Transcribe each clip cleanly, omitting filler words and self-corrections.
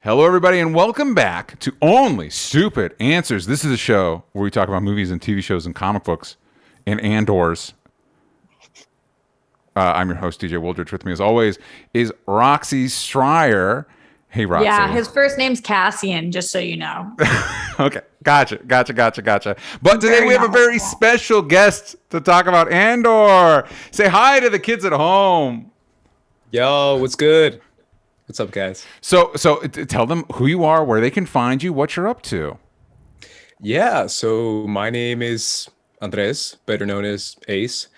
Hello, everybody, and welcome back to Only Stupid Answers. This is a show where we talk about movies and TV shows and comic books and Andors. I'm your host, DJ Wooldridge. With me, as always, is Roxy Stryer. Hey, Roxy. Yeah, his first name's Cassian, just so you know. Okay, gotcha. But today we have a very special guest to talk about Andor. Say hi to the kids at home. Yo, what's good? What's up, guys? So tell them who you are, where they can find you, what you're up to. Yeah, so my name is Andres, better known as Ace.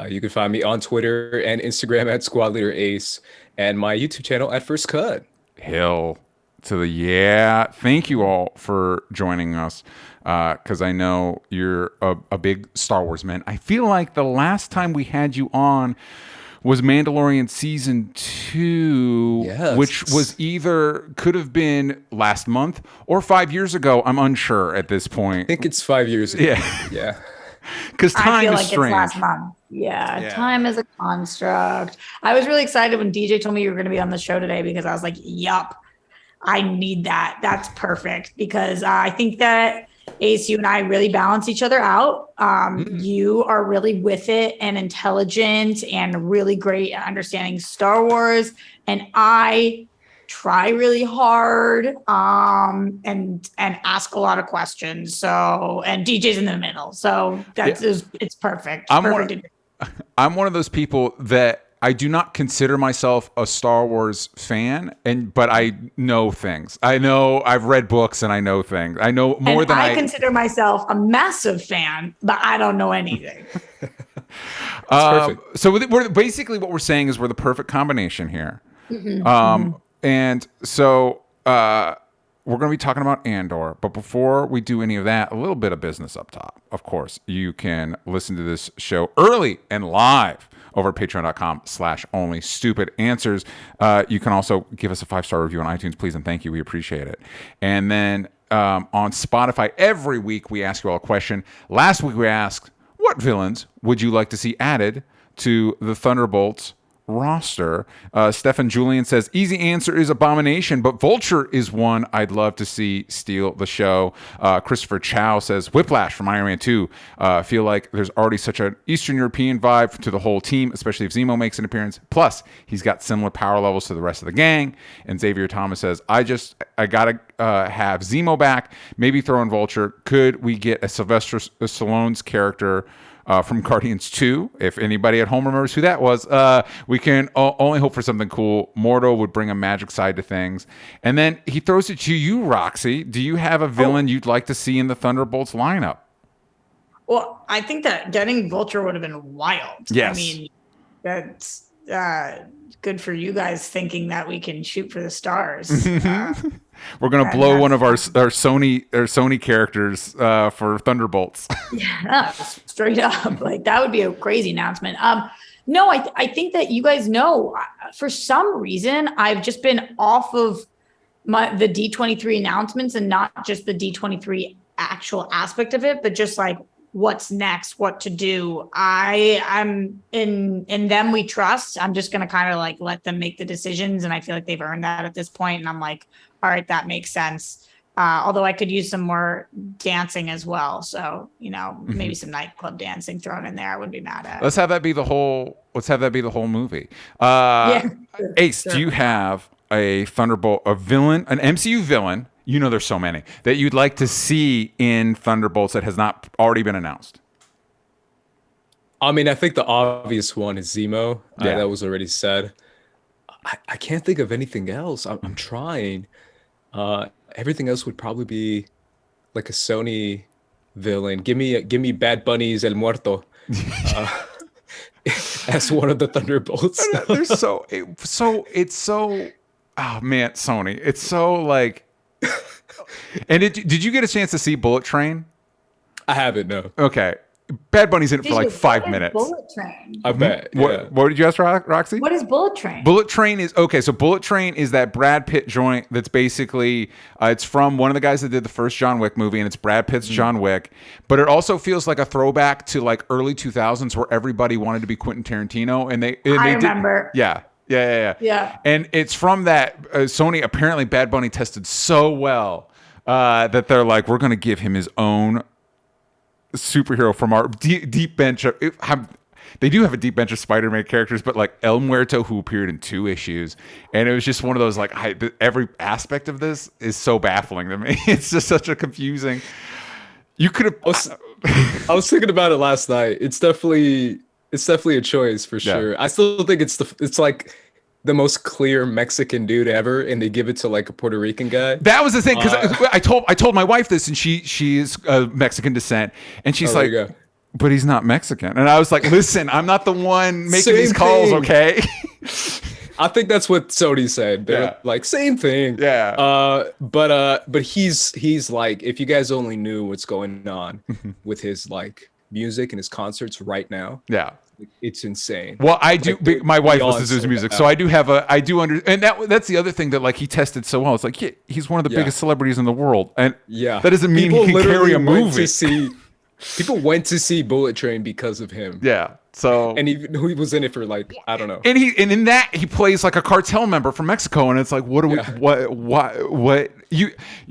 You can find me on Twitter and Instagram at Squad Leader Ace, and my YouTube channel at First Cut. Hill to the yeah. Thank you all for joining us, because I know you're a big Star Wars man. I feel like the last time we had you on was Mandalorian Season 2, Yes. which was could have been last month or 5 years ago. I'm unsure at this I point. think it's 5 years ago. Yeah. Yeah. Because I time feel is like strange. it's last month. Yeah, Yeah. time is a construct. I was really excited when DJ told me you were going to be on the show today because I was like, yup, I need that. That's perfect because I think that Ace, you and I really balance each other out. You are really with it and intelligent and really great at understanding Star Wars. And I try really hard and ask a lot of questions. So, and DJ's in the middle. So it's perfect. I'm one of those people that I do not consider myself a Star Wars fan, but I know things. I've read books and I know things. I know more and than I consider myself a massive fan, but I don't know anything. Perfect. So we're basically what we're saying is we're the perfect combination here. And so we're going to be talking about Andor. But before we do any of that, a little bit of business up top. Of course, you can listen to this show early and live over at patreon.com/onlystupidanswers. You can also give us a 5-star review on iTunes, please, and thank you. We appreciate it. And then on Spotify, every week we ask you all a question. Last week we asked, what villains would you like to see added to the Thunderbolts roster? Stefan Julian says, easy answer is Abomination, but Vulture is one I'd love to see steal the show. Christopher Chow says, Whiplash from Iron Man 2. Feel like there's already such an Eastern European vibe to the whole team, especially if Zemo makes an appearance. Plus, he's got similar power levels to the rest of the gang. And Xavier Thomas says, I gotta have Zemo back, maybe throw in Vulture. Could we get a Sylvester Stallone's character from Guardians 2, if anybody at home remembers who that was? We can only hope for something cool. Mordo would bring a magic side to things. And then he throws it to you, Roxy. Do you have a villain you'd like to see in the Thunderbolts lineup? Well, I think that getting Vulture would have been wild. Yes. I mean, that's good for you guys thinking that we can shoot for the stars. We're gonna blow one of our Sony characters for Thunderbolts. Yeah, straight up. Like that would be a crazy announcement. No, I think that you guys know for some reason I've just been off of the D23 announcements and not just the D23 actual aspect of it, but just like what's next, what to do. I'm in them we trust. I'm just gonna kind of like let them make the decisions, and I feel like they've earned that at this point. And I'm like, all right, that makes sense. Although I could use some more dancing as well. So, maybe some nightclub dancing thrown in there. I wouldn't be mad at. Let's have that be the whole movie. Yeah. Ace, Sure. do you have a Thunderbolt, a villain, an MCU villain? You know there's so many that you'd like to see in Thunderbolts that has not already been announced. I mean, I think the obvious one is Zemo. Yeah. That was already said. I can't think of anything else. I'm trying. Everything else would probably be like a Sony villain. Give me Bad Bunny's El Muerto as one of the Thunderbolts. There's it's so oh man, Sony. It's so like. And did you get a chance to see Bullet Train? I haven't, no. Okay. Bad Bunny's in it for like 5 minutes. Bullet Train. I bet. Yeah. What did you ask, Roxy? What is Bullet Train? Bullet Train is okay. So Bullet Train is that Brad Pitt joint that's basically it's from one of the guys that did the first John Wick movie, and it's Brad Pitt's John Wick. But it also feels like a throwback to like early 2000s where everybody wanted to be Quentin Tarantino, and they remember. Yeah. Yeah. And it's from that Sony. Apparently, Bad Bunny tested so well that they're like, we're going to give him his own superhero from our deep bench. They do have a deep bench of Spider-Man characters, but like El Muerto, who appeared in 2 issues, and it was just one of those like every aspect of this is so baffling to me. It's just such a confusing. You could have. I was thinking about it last night. It's definitely a choice for sure. Yeah. I still think it's like the most clear Mexican dude ever, and they give it to like a Puerto Rican guy. That was the thing, because I told my wife this, and she is Mexican descent, and she's like, but he's not Mexican. And I was like, listen, I'm not the one making these calls, okay? I think that's what Sony said. They're like, same thing. Yeah. But he's like, if you guys only knew what's going on with his like music and his concerts right now. Yeah. It's insane. Well, I do. Like, my wife listens to his music, so I do have and that's the other thing that like he tested so well. It's like he's one of the biggest celebrities in the world, and that doesn't mean he can carry a movie. People went to see Bullet Train because of him. Yeah. So and he was in it for like, I don't know. And in that he plays like a cartel member from Mexico, and it's like, what do we what you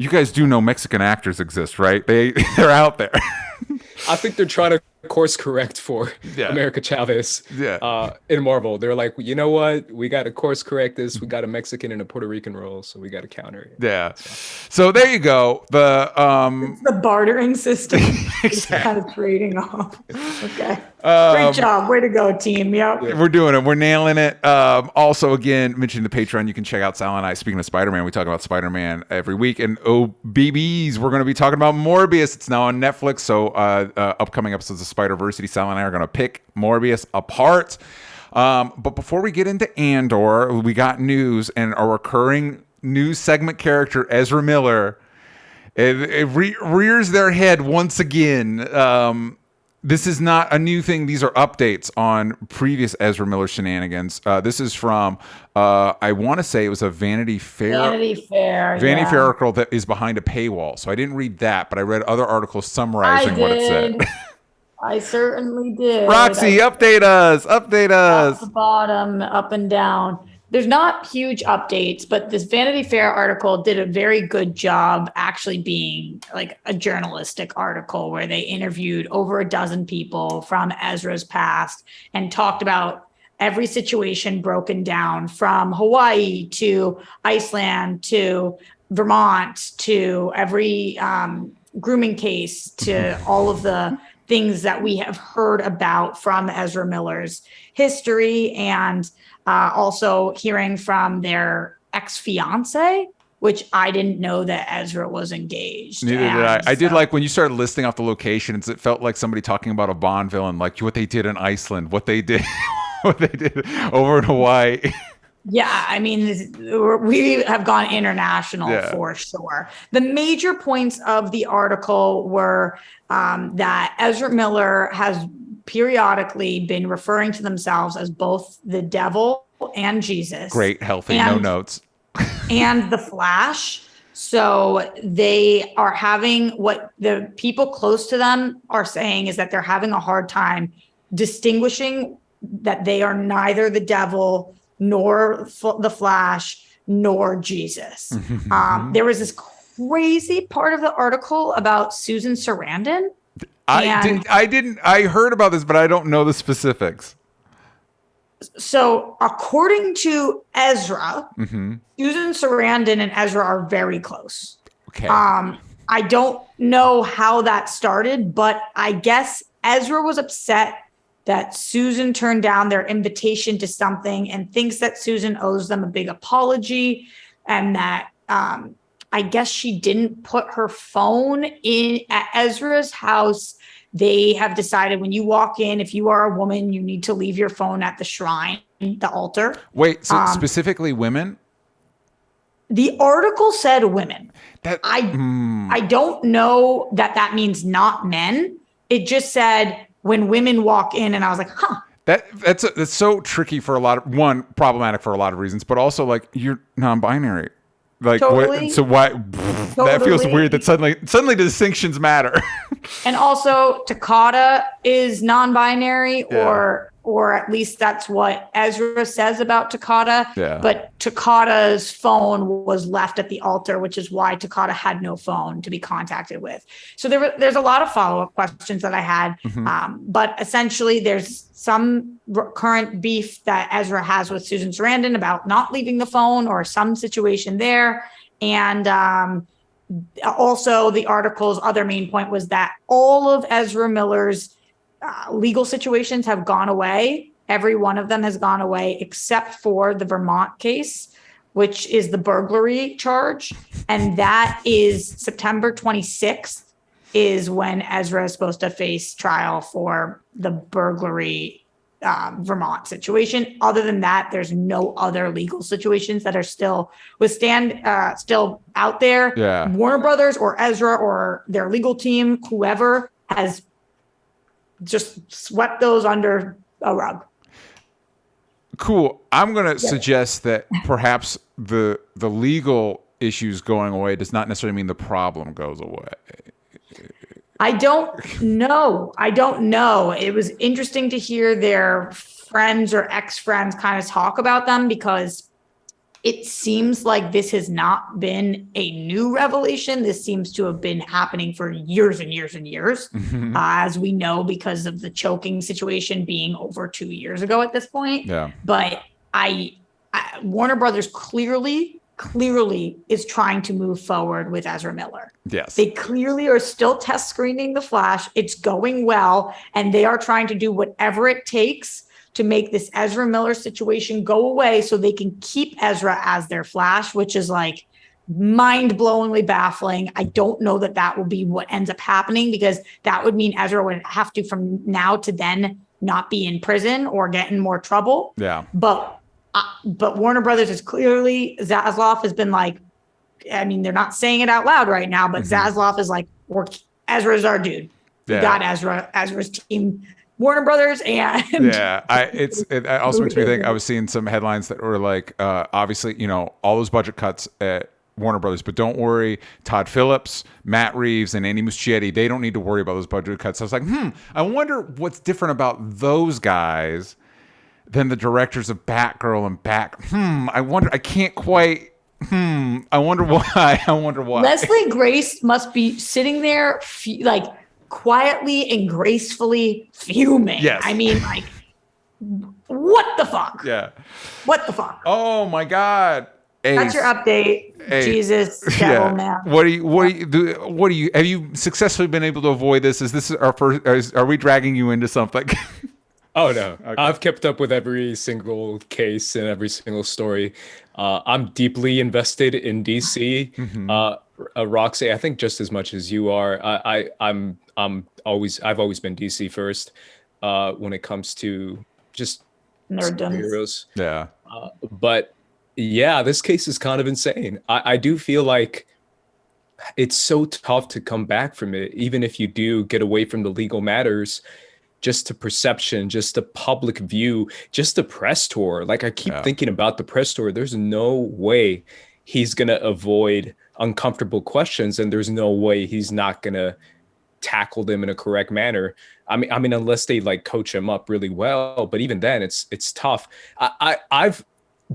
guys do know Mexican actors exist, right? They're out there. I think they're trying to course correct for America Chavez in Marvel. They're like, you know what? We got to course correct this. We got a Mexican and a Puerto Rican role, so we got to counter it. Yeah. So there you go. It's the bartering system. It's kind of trading off. Okay. Great job. Way to go, team. Yep. We're doing it. We're nailing it. Also, again, mentioning the Patreon, you can check out Sal and I. Speaking of Spider-Man, we talk about Spider-Man every week. And BBs, we're going to be talking about Morbius. It's now on Netflix. So upcoming episodes of Spider-Versity, Sal and I are going to pick Morbius apart. But before we get into Andor, we got news, and a recurring news segment character, Ezra Miller, it rears their head once again. This is not a new thing. These are updates on previous Ezra Miller shenanigans. This is from, I want to say it was a Vanity Fair article that is behind a paywall. So I didn't read that, but I read other articles summarizing what it said. I certainly did. Roxy, update us. Top to bottom, up and down. There's not huge updates, but this Vanity Fair article did a very good job actually being like a journalistic article where they interviewed over a dozen people from Ezra's past and talked about every situation broken down from Hawaii to Iceland to Vermont to every grooming case to all of the things that we have heard about from Ezra Miller's history, and also hearing from their ex-fiance, which I didn't know that Ezra was engaged. Neither did I. I did like when you started listing off the locations, it felt like somebody talking about a Bond villain, like what they did in Iceland, what they did over in Hawaii. Yeah, I mean, we have gone international for sure. The major points of the article were that Ezra Miller has periodically been referring to themselves as both the devil and Jesus. Great, healthy, no notes. And the Flash. So they are having, what the people close to them are saying is that they're having a hard time distinguishing that they are neither the devil nor the Flash, nor Jesus. There was this crazy part of the article about Susan Sarandon. I heard about this, but I don't know the specifics. So according to Ezra, Susan Sarandon and Ezra are very close. Okay. I don't know how that started, but I guess Ezra was upset that Susan turned down their invitation to something and thinks that Susan owes them a big apology, and that I guess she didn't put her phone in at Ezra's house. They have decided when you walk in, if you are a woman, you need to leave your phone at the shrine, the altar. Wait, so specifically women? The article said women. I don't know that means not men. It just said when women walk in, and I was like, huh. That's so tricky for problematic for a lot of reasons, but also like you're non-binary. Like, totally. why? That feels Totally. weird that suddenly the distinctions matter. And also Takata is non-binary, or at least that's what Ezra says about Takata. Yeah. But Takata's phone was left at the altar, which is why Takata had no phone to be contacted with. So there's a lot of follow-up questions that I had. But essentially there's some current beef that Ezra has with Susan Sarandon about not leaving the phone or some situation there. And also the article's other main point was that all of Ezra Miller's legal situations have gone away. Every one of them has gone away except for the Vermont case, which is the burglary charge. And that is September 26th is when Ezra is supposed to face trial for the burglary Vermont situation. Other than that, there's no other legal situations that are still out there. Yeah. Warner Brothers or Ezra or their legal team, whoever, has just swept those under a rug. Cool. I'm going to suggest that perhaps the legal issues going away does not necessarily mean the problem goes away. I don't know. It was interesting to hear their friends or ex-friends kind of talk about them, because it seems like this has not been a new revelation. This seems to have been happening for years and years and years, as we know, because of the choking situation being over 2 years ago at this point. Yeah. But Warner Brothers clearly is trying to move forward with Ezra Miller. Yes. They clearly are still test screening The Flash. It's going well, and they are trying to do whatever it takes to make this Ezra Miller situation go away so they can keep Ezra as their Flash, which is like mind-blowingly baffling. I don't know that will be what ends up happening, because that would mean Ezra would have to, from now to then, not be in prison or get in more trouble. Yeah. But Warner Brothers is clearly, Zaslav has been like, I mean, they're not saying it out loud right now, but Zaslav is like, Ezra's our dude. We got Ezra's team, Warner Brothers, and it also makes me think. I was seeing some headlines that were like, obviously, all those budget cuts at Warner Brothers, but don't worry, Todd Phillips, Matt Reeves, and Andy Muschietti, they don't need to worry about those budget cuts. I was like, I wonder what's different about those guys than the directors of Batgirl and I wonder. I can't quite. I wonder why. Leslie Grace must be sitting there, like, quietly and gracefully fuming. Yes. I mean, like, what the fuck? Yeah. What the fuck? Oh my God. That's your update. Jesus, devil man. What do you have you successfully been able to avoid this? Is this our first? Are we dragging you into something? Oh no, okay. I've kept up with every single case and every single story. I'm deeply invested in DC. Roxy, I think just as much as you are. I've always been DC first when it comes to just superheroes. Yeah. But yeah, this case is kind of insane. I do feel like it's so tough to come back from it, even if you do get away from the legal matters. Just to perception, just a public view, just a press tour. Like, I keep thinking about the press tour. There's no way he's going to avoid uncomfortable questions, and there's no way he's not going to tackle them in a correct manner. I mean, unless they like coach him up really well, but even then it's tough. I've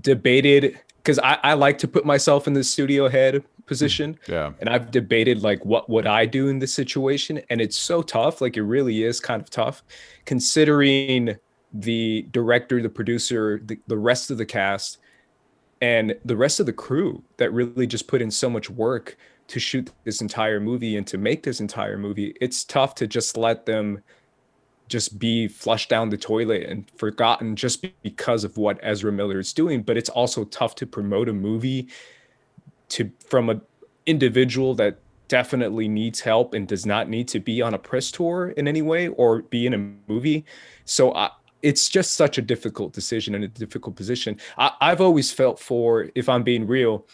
debated, because I like to put myself in the studio head position. Yeah. And I've debated, like, what would I do in this situation? And it's so tough. Like, it really is kind of tough, considering the director, the producer, the rest of the cast, and the rest of the crew that really just put in so much work to shoot this entire movie and to make this entire movie. It's tough to just let them just be flushed down the toilet and forgotten just because of what Ezra Miller is doing. But it's also tough to promote a movie from an individual that definitely needs help and does not need to be on a press tour in any way or be in a movie. So it's just such a difficult decision and a difficult position. I've always felt for, if I'm being real,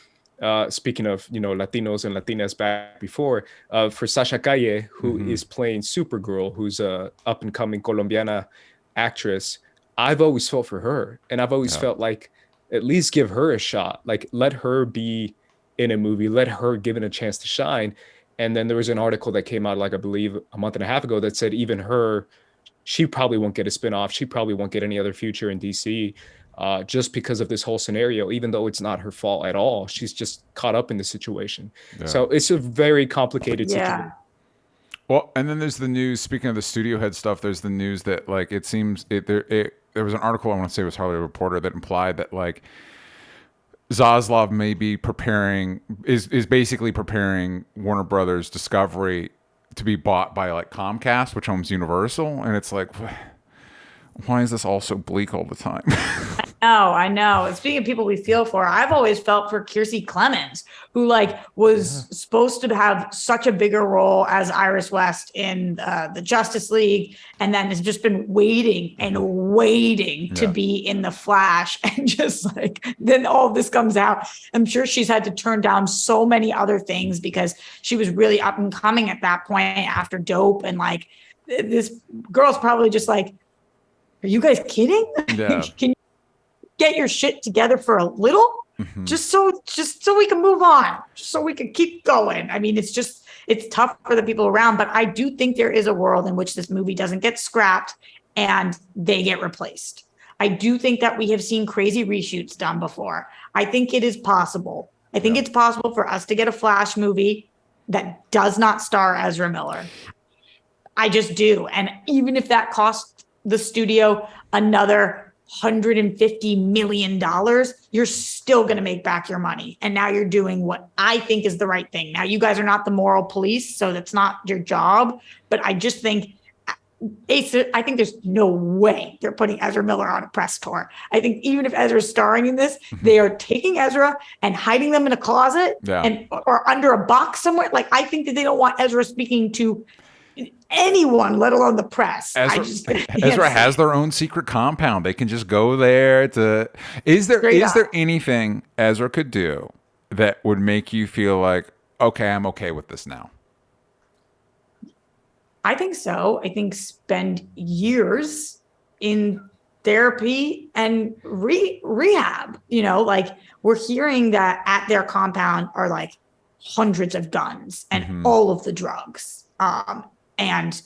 speaking of, Latinos and Latinas back before, for Sasha Calle, who is playing Supergirl, who's a up and coming Colombiana actress. I've always felt for her, and I've always felt like, at least give her a shot. Like, let her be in a movie, let her give it a chance to shine. And then there was an article that came out, like I believe a month and a half ago, that said even her, she probably won't get a spinoff. She probably won't get any other future in DC, just because of this whole scenario, even though it's not her fault at all. She's just caught up in the situation. Yeah. So it's a very complicated situation. Well, and then there's the news. Speaking of the studio head stuff, there's the news that like it seems there was an article, I want to say it was Harley Reporter, that implied that like Zaslav may be is basically preparing Warner Brothers Discovery to be bought by like Comcast, which owns Universal, and it's like, why is this all so bleak all the time? I know. And speaking of people we feel for, I've always felt for Kiersey Clemens, who like was supposed to have such a bigger role as Iris West in the Justice League, and then has just been waiting and waiting to be in the Flash, and just like then all of this comes out. I'm sure she's had to turn down so many other things because she was really up and coming at that point after Dope, and like this girl's probably just like, are you guys kidding? Yeah. Can you get your shit together for a little, just so we can move on, just so we can keep going? I mean, it's tough for the people around, but I do think there is a world in which this movie doesn't get scrapped and they get replaced. I do think that we have seen crazy reshoots done before. I think it is possible. I think it's possible for us to get a Flash movie that does not star Ezra Miller. I just do. And even if that costs the studio another $150 million, you're still going to make back your money. And now you're doing what I think is the right thing. Now, you guys are not the moral police, so that's not your job. But I just think, I think there's no way they're putting Ezra Miller on a press tour. I think even if Ezra's starring in this, they are taking Ezra and hiding them in a closet or under a box somewhere. Like, I think that they don't want Ezra speaking to anyone, let alone the press. Ezra has their own secret compound. They can just go there to. Is there anything Ezra could do that would make you feel like, okay, I'm okay with this now? I think so. I think spend years in therapy and rehab. You know, like we're hearing that at their compound are like hundreds of guns and all of the drugs. And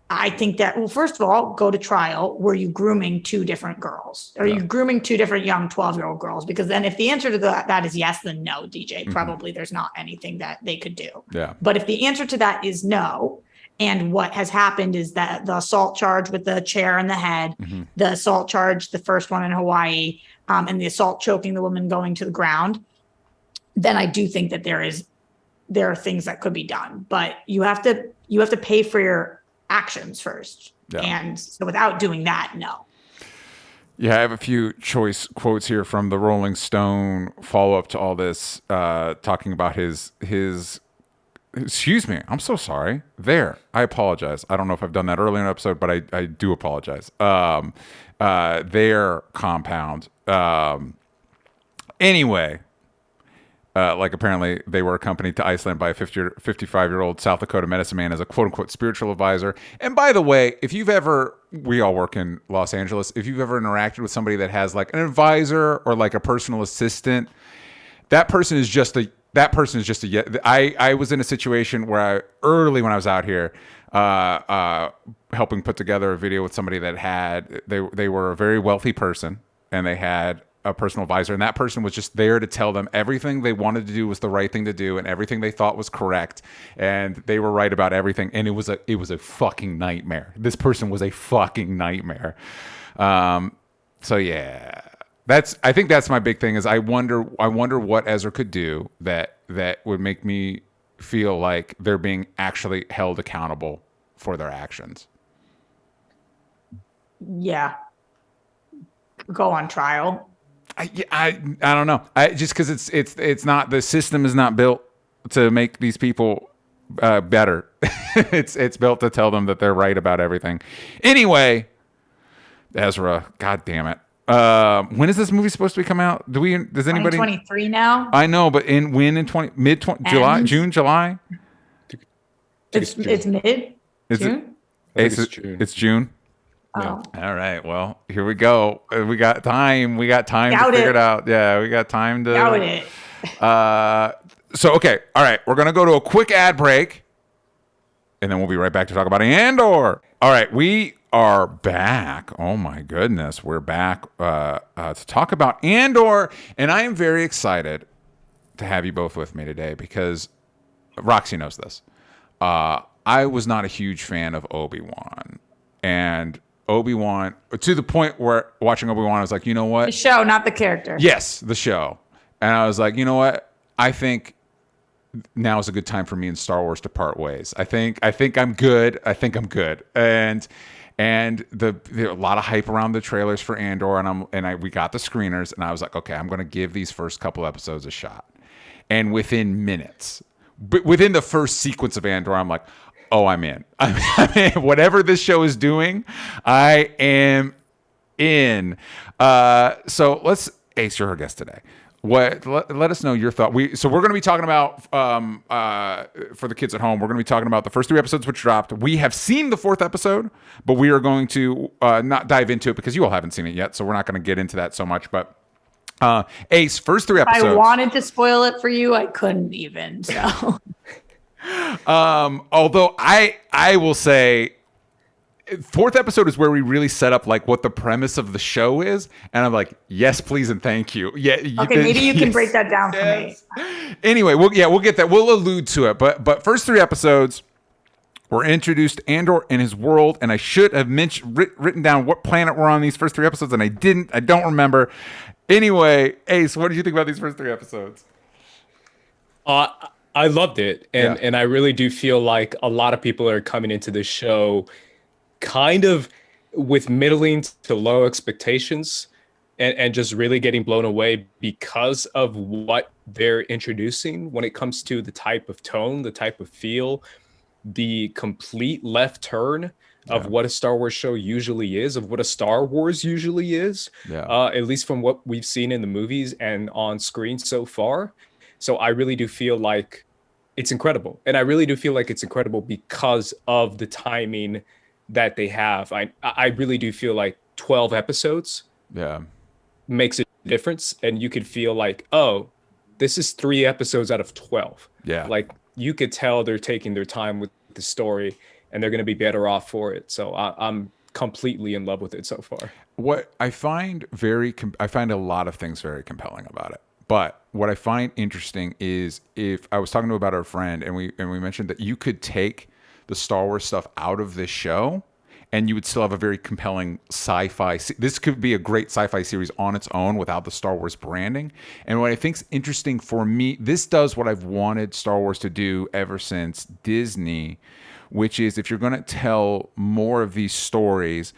I think that, well, first of all, go to trial. Were you grooming two different girls? Are you grooming two different young 12-year-old girls? Because then if the answer to that is yes, then no, DJ. Probably there's not anything that they could do. Yeah. But if the answer to that is no, and what has happened is that the assault charge with the chair in the head, the assault charge, the first one in Hawaii, and the assault choking the woman going to the ground, then I do think that there are things that could be done. But you have to pay for your actions first. Yeah. And so without doing that, no. Yeah, I have a few choice quotes here from the Rolling Stone follow-up to all this, talking about his excuse me, I'm so sorry. I apologize. I don't know if I've done that earlier in the episode, but I do apologize. Their compound. Anyway, like apparently they were accompanied to Iceland by a 55-year-old South Dakota medicine man as a quote-unquote spiritual advisor. And by the way, we all work in Los Angeles, if you've ever interacted with somebody that has like an advisor or like a personal assistant, that person is just a I was in a situation where early when I was out here, helping put together a video with somebody that they were a very wealthy person and they had a personal advisor, and that person was just there to tell them everything they wanted to do was the right thing to do and everything they thought was correct, and they were right about everything, and it was a fucking nightmare. This person was a fucking nightmare. So yeah, I think that's my big thing is I wonder what Ezra could do that would make me feel like they're being actually held accountable for their actions. Yeah. Go on trial. I don't know. Just because it's not, the system is not built to make these people better. it's built to tell them that they're right about everything. Anyway, Ezra, God damn it. When is this movie supposed to come out? Does anybody? 2023 now. I know, but July, June, July. It's mid. Is June? It's June. Oh. All right. Well, here we go. We got time. We got time to figure it out. Yeah, we got time to. Doubt it. Okay, all right, we're gonna go to a quick ad break, and then we'll be right back to talk about Andor. All right, we are back. Oh my goodness, we're back to talk about Andor, and I am very excited to have you both with me today because Roxy knows this. I was not a huge fan of Obi-Wan, and Obi-Wan to the point where watching Obi-Wan, I was like, you know what? The show, not the character. Yes, the show. And I was like, you know what? I think now is a good time for me in Star Wars to part ways. I think I'm good. And there a lot of hype around the trailers for Andor, and we got the screeners, and I was like, okay, I'm going to give these first couple episodes a shot. And within minutes, within the first sequence of Andor, I'm like, oh, I'm in. I'm in. Whatever this show is doing, I am in. So let's Ace, you're our guest today. Let us know your thought. We're going to be talking about for the kids at home. We're going to be talking about the first 3 episodes which dropped. We have seen the 4th episode, but we are going to not dive into it because you all haven't seen it yet. So we're not going to get into that so much. But Ace, first 3 episodes. I wanted to spoil it for you. I couldn't even. So. Although I will say 4th episode is where we really set up like what the premise of the show is, and I'm like, yes, please and thank you. Yeah. Okay, maybe you can break that down for me. Anyway, we'll get that. We'll allude to it, but first 3 episodes, we're introduced to Andor and his world, and I should have written down what planet we're on these first 3 episodes, and I didn't. I don't remember. Anyway, Ace, what did you think about these first 3 episodes? I loved it, and I really do feel like a lot of people are coming into this show kind of with middling to low expectations and just really getting blown away because of what they're introducing when it comes to the type of tone, the type of feel, the complete left turn of what a Star Wars show usually is, of what a Star Wars usually is, at least from what we've seen in the movies and on screen so far. So I really do feel like it's incredible. And I really do feel like it's incredible because of the timing that they have. I really do feel like 12 episodes makes a difference. And you could feel like, oh, this is 3 episodes out of 12. Yeah. Like you could tell they're taking their time with the story and they're going to be better off for it. So I'm completely in love with it so far. What I find I find a lot of things very compelling about it. But what I find interesting is if I was talking about our friend and we mentioned that you could take the Star Wars stuff out of this show and you would still have a very compelling sci-fi. This could be a great sci-fi series on its own without the Star Wars branding. And what I think is interesting for me, this does what I've wanted Star Wars to do ever since Disney, which is if you're going to tell more of these stories,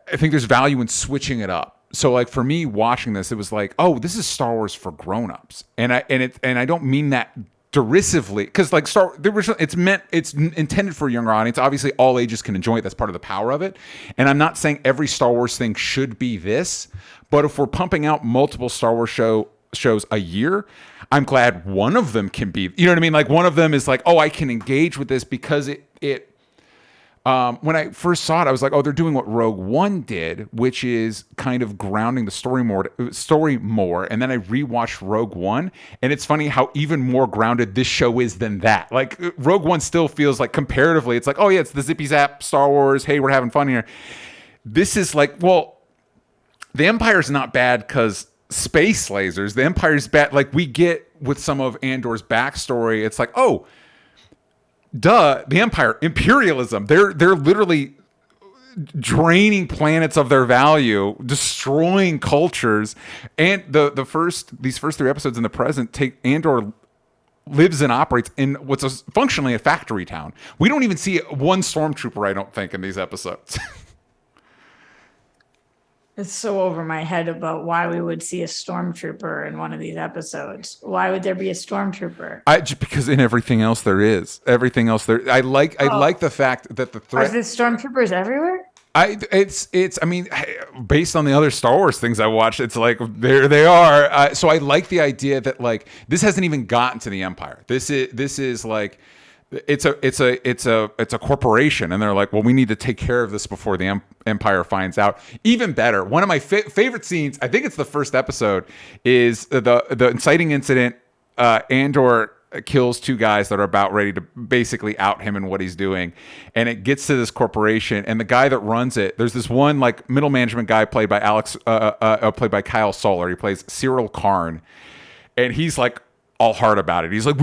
I think there's value in switching it up. So like for me watching this, it was like, oh, this is Star Wars for grown-ups. And I don't mean that derisively, because like the original, it's intended for a younger audience. Obviously all ages can enjoy it. That's part of the power of it. And I'm not saying every Star Wars thing should be this, but if we're pumping out multiple Star Wars shows a year, I'm glad one of them can be, you know what I mean? Like one of them is like, oh, I can engage with this because it when I first saw it, I was like, oh, they're doing what Rogue One did, which is kind of grounding the story more. And then I rewatched Rogue One, and it's funny how even more grounded this show is than that. Like Rogue One still feels like comparatively, it's like, oh yeah, it's the zippy zap Star Wars. Hey, we're having fun here. This is like, well, the Empire's not bad because space lasers. The Empire's bad. Like we get with some of Andor's backstory, it's like, oh, duh, the Empire, imperialism. They're literally draining planets of their value, destroying cultures. And these first 3 episodes in the present Andor lives and operates in what's functionally a factory town. We don't even see one stormtrooper, I don't think, in these episodes. It's so over my head about why we would see a stormtrooper in one of these episodes. Why would there be a stormtrooper? Just because in everything else there is. Everything else there. I like the fact that the threat. Are there stormtroopers everywhere? I mean, based on the other Star Wars things I watched, it's like there they are. So I like the idea that like this hasn't even gotten to the Empire. This is like it's a corporation, and they're like, well, we need to take care of this before the Empire finds out. Even better, one of my favorite scenes, I think it's the first episode, is the inciting incident. Andor kills two guys that are about ready to basically out him and what he's doing, and it gets to this corporation, and the guy that runs it, there's this one like middle management guy played by played by Kyle Soller. He plays Cyril Karn, and he's like all hard about it. He's like,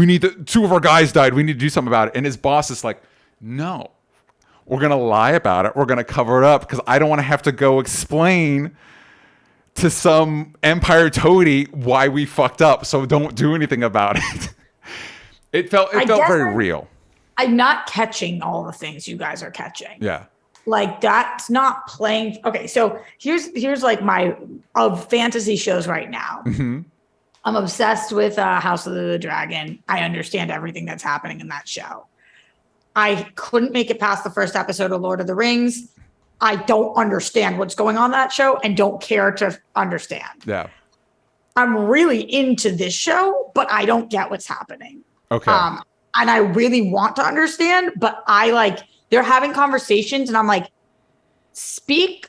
two of our guys died, we need to do something about it. And his boss is like, no, we're gonna lie about it, we're gonna cover it up, because I don't want to have to go explain to some Empire toady why we fucked up, so don't do anything about it. It felt very real. I'm not catching all the things you guys are catching. Yeah. Like that's not playing. Okay, so here's like my fantasy shows right now. Mm-hmm. I'm obsessed with House of the Dragon. I understand everything that's happening in that show. I couldn't make it past the first episode of Lord of the Rings. I don't understand what's going on in that show and don't care to understand. Yeah. I'm really into this show, but I don't get what's happening. Okay. And I really want to understand, but they're having conversations and I'm like, speak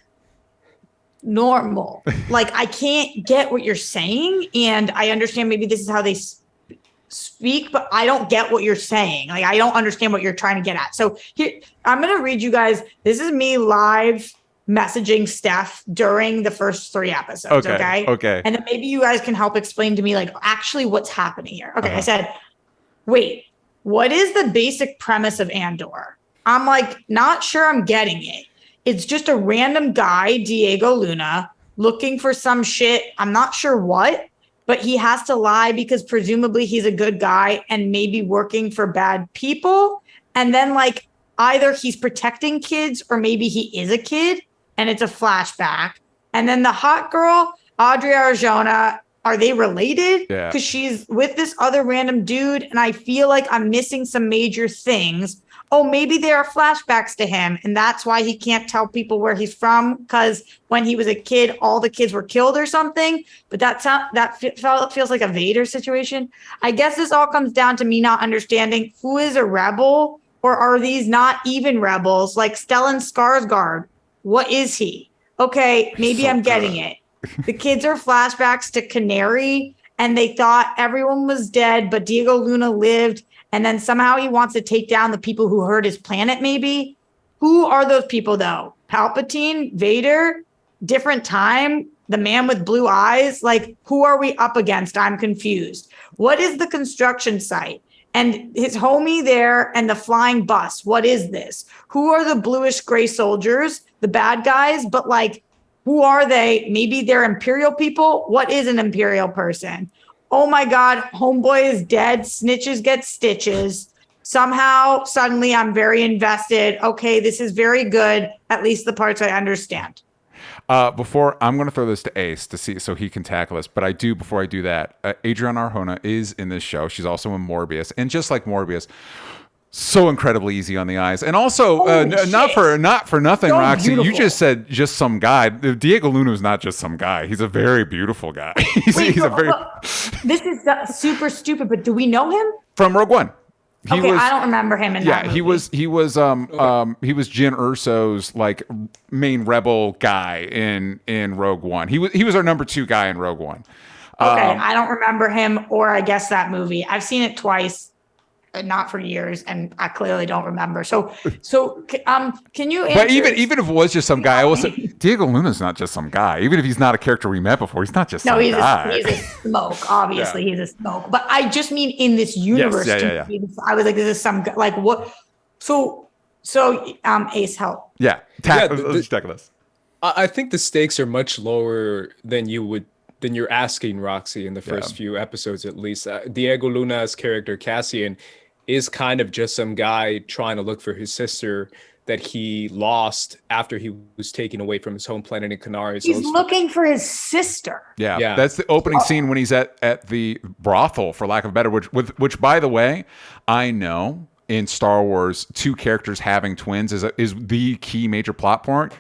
normal. Like, I can't get what you're saying. And I understand maybe this is how they speak, but I don't get what you're saying. Like, I don't understand what you're trying to get at. So here, I'm going to read you guys. This is me live messaging Steph during the first 3 episodes. Okay. And then maybe you guys can help explain to me, like, actually what's happening here. Okay. I said, wait, what is the basic premise of Andor? I'm like, not sure I'm getting it. It's just a random guy, Diego Luna, looking for some shit. I'm not sure what, but he has to lie because presumably he's a good guy and maybe working for bad people. And then like either he's protecting kids or maybe he is a kid and it's a flashback. And then the hot girl, Adria Arjona, are they related? Yeah. Because she's with this other random dude and I feel like I'm missing some major things. Oh, maybe there are flashbacks to him and that's why he can't tell people where he's from because when he was a kid, all the kids were killed or something. But that feels like a Vader situation. I guess this all comes down to me not understanding who is a rebel or are these not even rebels like Stellan Skarsgård? What is he? Okay, maybe I'm getting it. The kids are flashbacks to Canary and they thought everyone was dead, but Diego Luna lived. And then somehow he wants to take down the people who hurt his planet, maybe. Who are those people, though? Palpatine, Vader, different time, the man with blue eyes? Like, who are we up against? I'm confused. What is the construction site? And his homie there and the flying bus. What is this? Who are the bluish gray soldiers, the bad guys? But, like, who are they? Maybe they're Imperial people? What is an Imperial person? Oh my God, homeboy is dead. Snitches get stitches. Somehow, suddenly, I'm very invested. Okay, this is very good. At least the parts I understand. Before I'm going to throw this to Ace to see so he can tackle this, but before I do that, Adriana Arjona is in this show. She's also in Morbius, and just like Morbius, so incredibly easy on the eyes, and also not for nothing, so Roxy. Beautiful. You just said just some guy. Diego Luna is not just some guy. He's a very beautiful guy. He's a very. This is super stupid, but do we know him from Rogue One? I don't remember him in that movie. he was Jyn Erso's like main rebel guy in Rogue One. He was our number 2 guy in Rogue One. Okay, I don't remember him, or I guess that movie. I've seen it twice. Not for years, and I clearly don't remember. So, can you? Answer? But even if it was just some guy, I will say Diego Luna's not just some guy. Even if he's not a character we met before, he's not just some guy. He's a smoke. Obviously, he's a smoke. But I just mean in this universe. Yeah. I was like, this is some like what? So, Ace, help. Yeah, let's tackle this. I think the stakes are much lower than you're asking, Roxy, in the first few episodes at least. Diego Luna's character Cassian is kind of just some guy trying to look for his sister that he lost after he was taken away from his home planet in Canary. He's looking for his sister. Yeah. That's the opening scene when he's at the brothel, for lack of a better, which by the way, I know in Star Wars, two characters having twins is the key major plot point.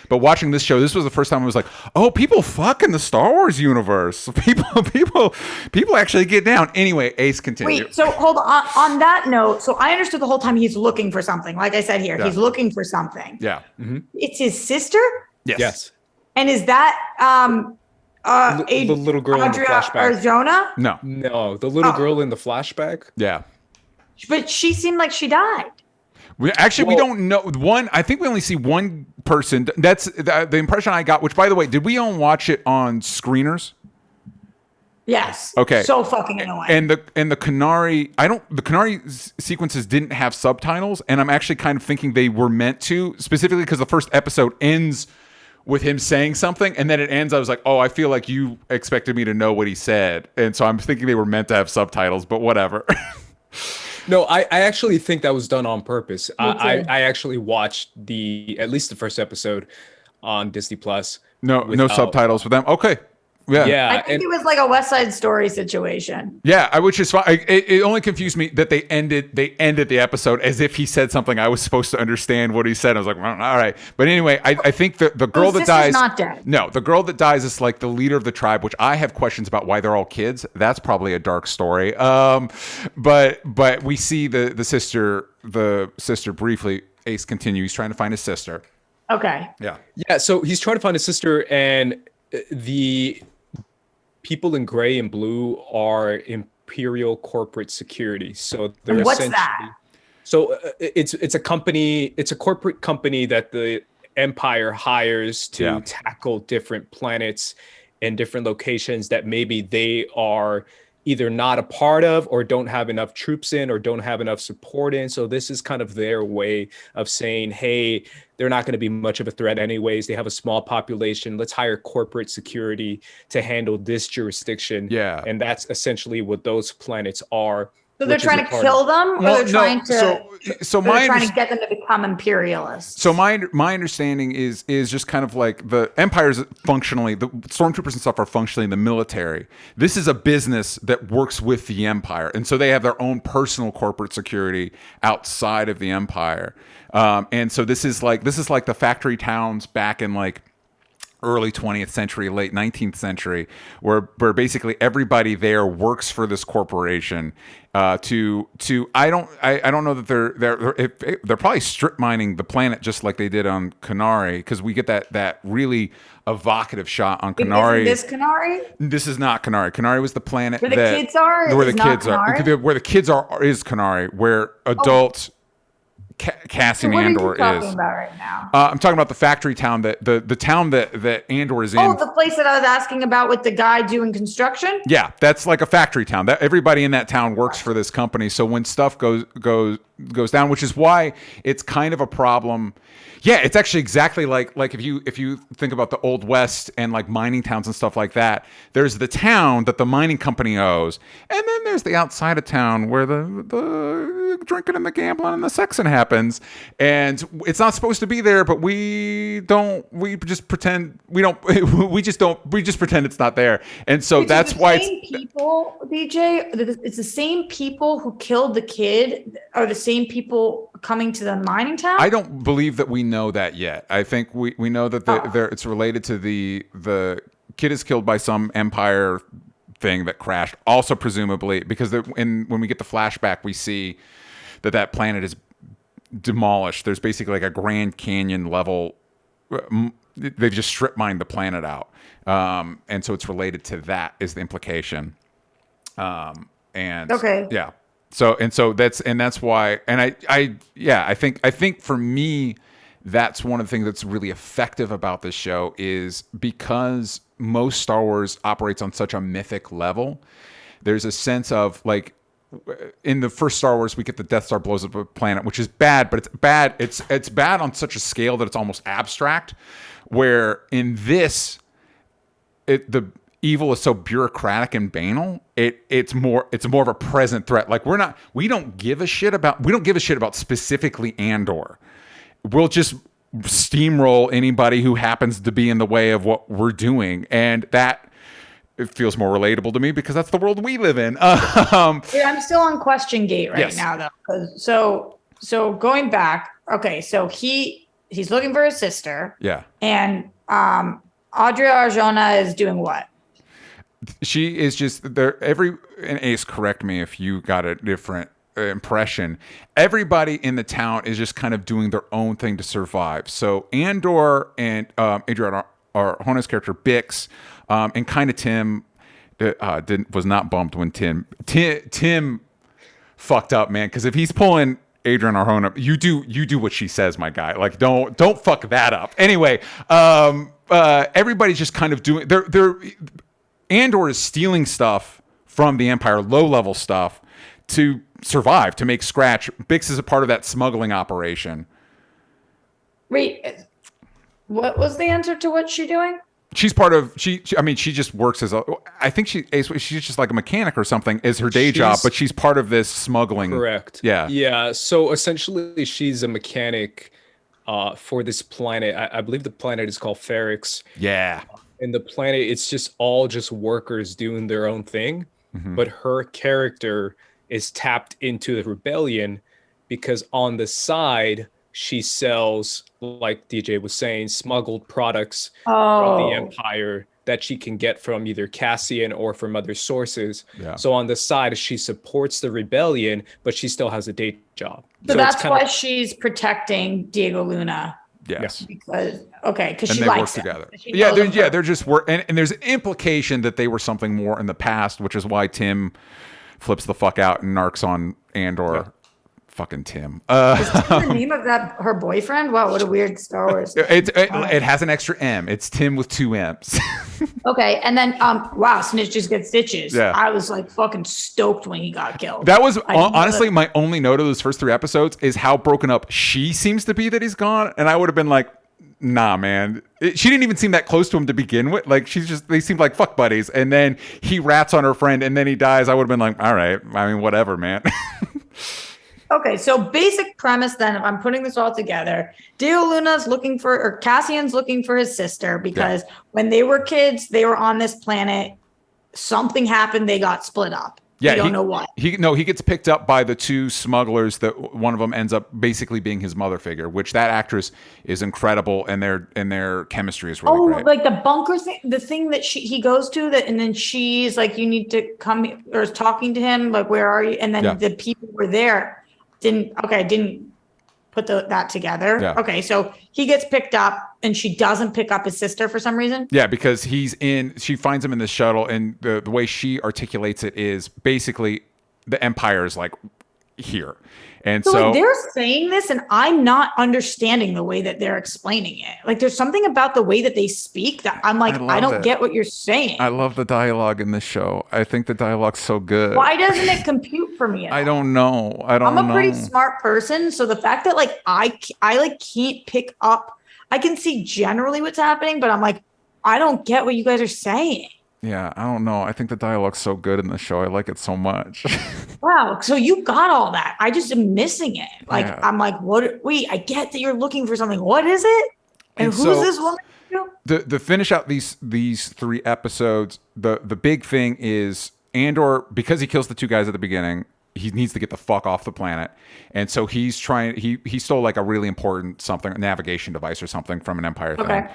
But watching this show, this was the first time I was like, oh, people fuck in the Star Wars universe. People actually get down. Anyway, Ace, continue. Wait, so hold on that note. So I understood the whole time he's looking for something. Like I said here, he's looking for something. Yeah. Mm-hmm. It's his sister? Yes. And is that the little girl in the flashback? Arizona? No, the little girl in the flashback. Yeah. But she seemed like she died. We don't know. I think we only see one person. That's the impression I got, which, by the way, did we all watch it on screeners? Yes. Okay. So fucking annoying. And the Kenari, the Kenari sequences didn't have subtitles, and I'm actually kind of thinking they were meant to, specifically because the first episode ends with him saying something, and then it ends. I was like, oh, I feel like you expected me to know what he said, and so I'm thinking they were meant to have subtitles, but whatever. No, I actually think that was done on purpose. I actually watched at least the first episode on Disney Plus. No subtitles for them. Okay. Yeah. I think it was like a West Side Story situation. Yeah, which is fine. It only confused me that they ended the episode as if he said something I was supposed to understand what he said. I was like, well, all right. But anyway, I think the girl that dies, not dead. No, the girl that dies is like the leader of the tribe, which I have questions about why they're all kids. That's probably a dark story. But we see the sister briefly. Ace, continue. He's trying to find his sister. Okay. Yeah. So he's trying to find his sister, and the people in gray and blue are Imperial corporate security. So they're what's essentially that? So it's a company, it's a corporate company that the Empire hires to tackle different planets and different locations that maybe they are either not a part of or don't have enough troops in or don't have enough support in. So this is kind of their way of saying, hey, they're not going to be much of a threat anyways. They have a small population. Let's hire corporate security to handle this jurisdiction. Yeah. And that's essentially what those planets are. So they're trying to kill them, or they're trying to get them to become imperialists. So my understanding is just kind of like the Empire's functionally, the stormtroopers and stuff are functionally the military. This is a business that works with the Empire, and so they have their own personal corporate security outside of the Empire. And so this is like the factory towns back in like early 20th century, late 19th century, where basically everybody there works for this corporation. I don't know that they're probably strip mining the planet just like they did on Kenari, because we get that really evocative shot on Kenari. Isn't this Kenari? This is not Kenari. Kenari was the planet where the kids are. Where the kids are. Where the kids are is Kenari. Where adults. Cassian Andor is. What are you talking about right now? I'm talking about the factory town the town that Andor is in. Oh, the place that I was asking about with the guy doing construction? Yeah, that's like a factory town. That everybody in that town works for this company. So when stuff goes down, which is why it's kind of a problem. Yeah, it's actually exactly like if you think about the Old West and like mining towns and stuff like that. There's the town that the mining company owes, and then there's the outside of town where the drinking and the gambling and the sexing happens. And it's not supposed to be there, but we just pretend pretend it's not there. And so that's why people, DJ, it's the same people who killed the kid are the same people coming to the mining town? I don't believe that we know that yet. I think we know that it's related to the kid is killed by some Empire thing that crashed. Also, presumably, because when we get the flashback, we see that planet is demolished. There's basically like a Grand Canyon level. They've just strip mined the planet out, and so it's related to that is the implication. Okay. Yeah. So that's why, and I think for me, that's one of the things that's really effective about this show is because most Star Wars operates on such a mythic level. There's a sense of like, in the first Star Wars, we get the Death Star blows up a planet, which is bad, but it's bad. It's bad on such a scale that it's almost abstract. Where in this, the evil is so bureaucratic and banal. It's more of a present threat. Like we don't give a shit about specifically Andor. We'll just steamroll anybody who happens to be in the way of what we're doing, and that it feels more relatable to me because that's the world we live in. Yeah, I'm still on question gate right Yes. now, though. So going back, okay, so he's looking for his sister. Yeah. And Adria Arjona is doing what? She is just there. And Ace, correct me if you got a different impression. Everybody in the town is just kind of doing their own thing to survive. So Andor and Adrian Arjona's character Bix, and kind of Tim was not bumped when Tim fucked up, man. Because if he's pulling Adrian Arjona, you do what she says, my guy. Like don't fuck that up. Anyway, everybody's just kind of doing. They're Andor is stealing stuff from the Empire, low-level stuff, to survive, to make scratch. Bix is a part of that smuggling operation. Wait, what was the answer to what's she doing? She's part of she just works as I think she's just like a mechanic or something is her day job, but she's part of this smuggling. Correct. Yeah. So essentially, she's a mechanic for this planet. I believe the planet is called Ferrix. Yeah. And the planet, it's just all just workers doing their own thing. Mm-hmm. But her character is tapped into the rebellion because on the side, she sells, like DJ was saying, smuggled products from the Empire that she can get from either Cassian or from other sources. Yeah. So on the side, she supports the rebellion, but she still has a day job. So that's why she's protecting Diego Luna. Yes. Because she they likes work together. They're just work, and there's an implication that they were something more in the past, which is why Tim flips the fuck out and narcs on Andor. Yeah. Fucking Tim. Is Tim the name of her boyfriend? Wow, what a weird Star Wars. It has an extra M. It's Tim with 2 M's. Okay, and then wow, snitches get stitches. Yeah. I was like fucking stoked when he got killed. That was honestly my only note of those first 3 episodes is how broken up she seems to be that he's gone, and I would have been like, nah, man. She didn't even seem that close to him to begin with. Like they seemed like fuck buddies, and then he rats on her friend, and then he dies. I would have been like, all right, I mean, whatever, man. Okay, so basic premise then, if I'm putting this all together, Cassian's looking for his sister because when they were kids, they were on this planet. Something happened, they got split up. Yeah, we don't know what. He gets picked up by the 2 smugglers that one of them ends up basically being his mother figure, which that actress is incredible, and their chemistry is really great. Like the bunker thing, the thing that he goes to that, and then she's like, you need to come, or is talking to him, like, where are you? And then the people were there. Didn't put that together. Yeah. Okay, so he gets picked up and she doesn't pick up his sister for some reason. Yeah, because she finds him in the shuttle, and the way she articulates it is basically the Empire is like here. And so like, they're saying this and I'm not understanding the way that they're explaining it. Like there's something about the way that they speak that I'm like, I don't get what you're saying. I love the dialogue in this show. I think the dialogue's so good. Why doesn't it compute for me? I don't know. I'm a pretty smart person. So the fact that like I like can't pick up, I can see generally what's happening, but I'm like, I don't get what you guys are saying. Yeah, I don't know. I think the dialogue's so good in the show. I like it so much. Wow. So you got all that. I just am missing it. Like, yeah. I'm like, what? Wait, I get that you're looking for something. What is it? And who's this woman? The finish out these 3 episodes, the big thing is Andor, because he kills the 2 guys at the beginning, he needs to get the fuck off the planet. And so he's trying, he stole like a really important a navigation device or something from an Empire thing.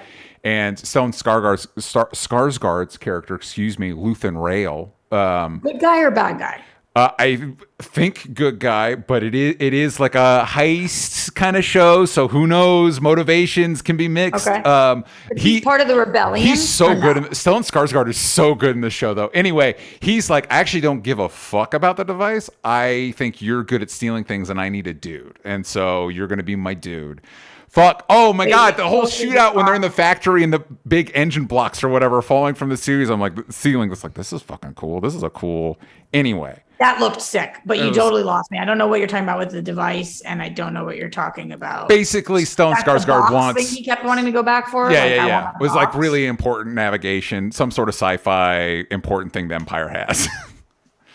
And Stellan Skarsgård's character, Luthen Rail. Good guy or bad guy? I think good guy, but it is like a heist kind of show, so who knows? Motivations can be mixed. Okay. He's part of the rebellion. He's so good. Stellan Skarsgård is so good in the show, though. Anyway, he's like, I actually don't give a fuck about the device. I think you're good at stealing things, and I need a dude, and so you're going to be my dude. Fuck. Oh my God. The whole shootout when they're in the factory and the big engine blocks or whatever falling from the series. I'm like, the ceiling was like, this is fucking cool. This is a cool. Anyway. That looked sick, but you totally lost me. I don't know what you're talking about with the device, and I don't know what you're talking about. Basically, Stellan Skarsgård wants. Thing he kept wanting to go back for. Yeah. It was like really important navigation, some sort of sci-fi important thing the Empire has.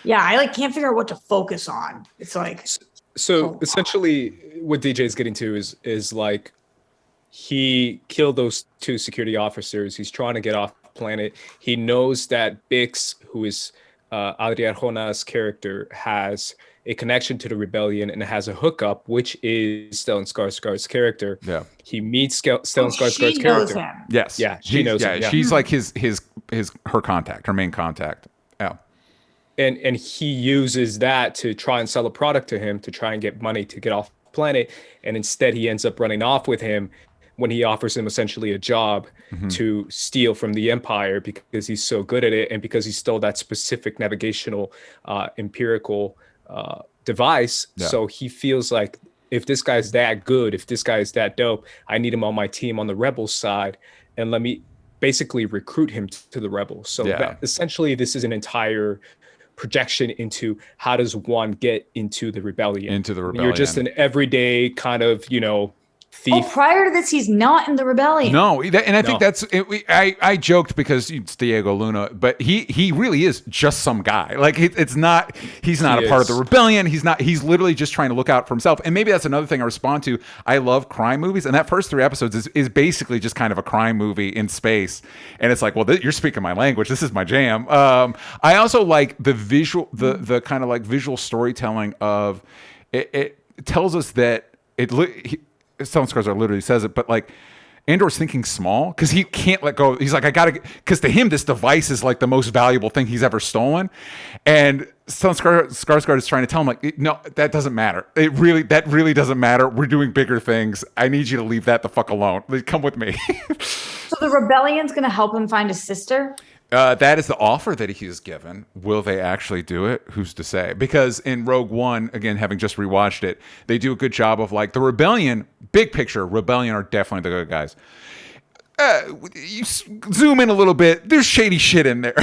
Yeah, I like can't figure out what to focus on. It's like. So essentially, what DJ is getting to is like he killed those 2 security officers. He's trying to get off planet. He knows that Bix, who is Adrian Arjona's character, has a connection to the rebellion and has a hookup, which is Stellan Skarsgård's character. Yeah. He meets Stellan Skarsgård's She knows character. him. Yes. Yeah, she knows him. Yeah. She's like her contact, her main contact. Yeah. And he uses that to try and sell a product to him to try and get money to get off the planet. And instead he ends up running off with him when he offers him essentially a job to steal from the Empire because he's so good at it and because he stole that specific navigational empirical device. Yeah. So he feels like, if this guy's that good, if this guy is that dope, I need him on my team on the rebel side, and let me basically recruit him to the rebels. So essentially this is an entire projection into how does one get into the rebellion. You're just an everyday kind of, thief. Oh, prior to this, he's not in the rebellion. No, and I think that's it. I joked because it's Diego Luna, but he really is just some guy. Like it's not. He's not a part of the rebellion. He's not. He's literally just trying to look out for himself. And maybe that's another thing I respond to. I love crime movies, and that first 3 episodes is basically just kind of a crime movie in space. And it's like, well, you're speaking my language. This is my jam. I also like the visual, the kind of like visual storytelling of it. It tells us that Stellan Skarsgård literally says it, but like Andor's thinking small because he can't let go. He's like, I gotta, because to him this device is like the most valuable thing he's ever stolen, and Stellan Skarsgård is trying to tell him like, no, that doesn't matter. That really doesn't matter. We're doing bigger things. I need you to leave that the fuck alone. Come with me. So the rebellion's gonna help him find his sister? That is the offer that he is given. Will they actually do it? Who's to say? Because in Rogue One, again, having just rewatched it, they do a good job of like the rebellion, big picture, rebellion are definitely the good guys. You zoom in a little bit, there's shady shit in there.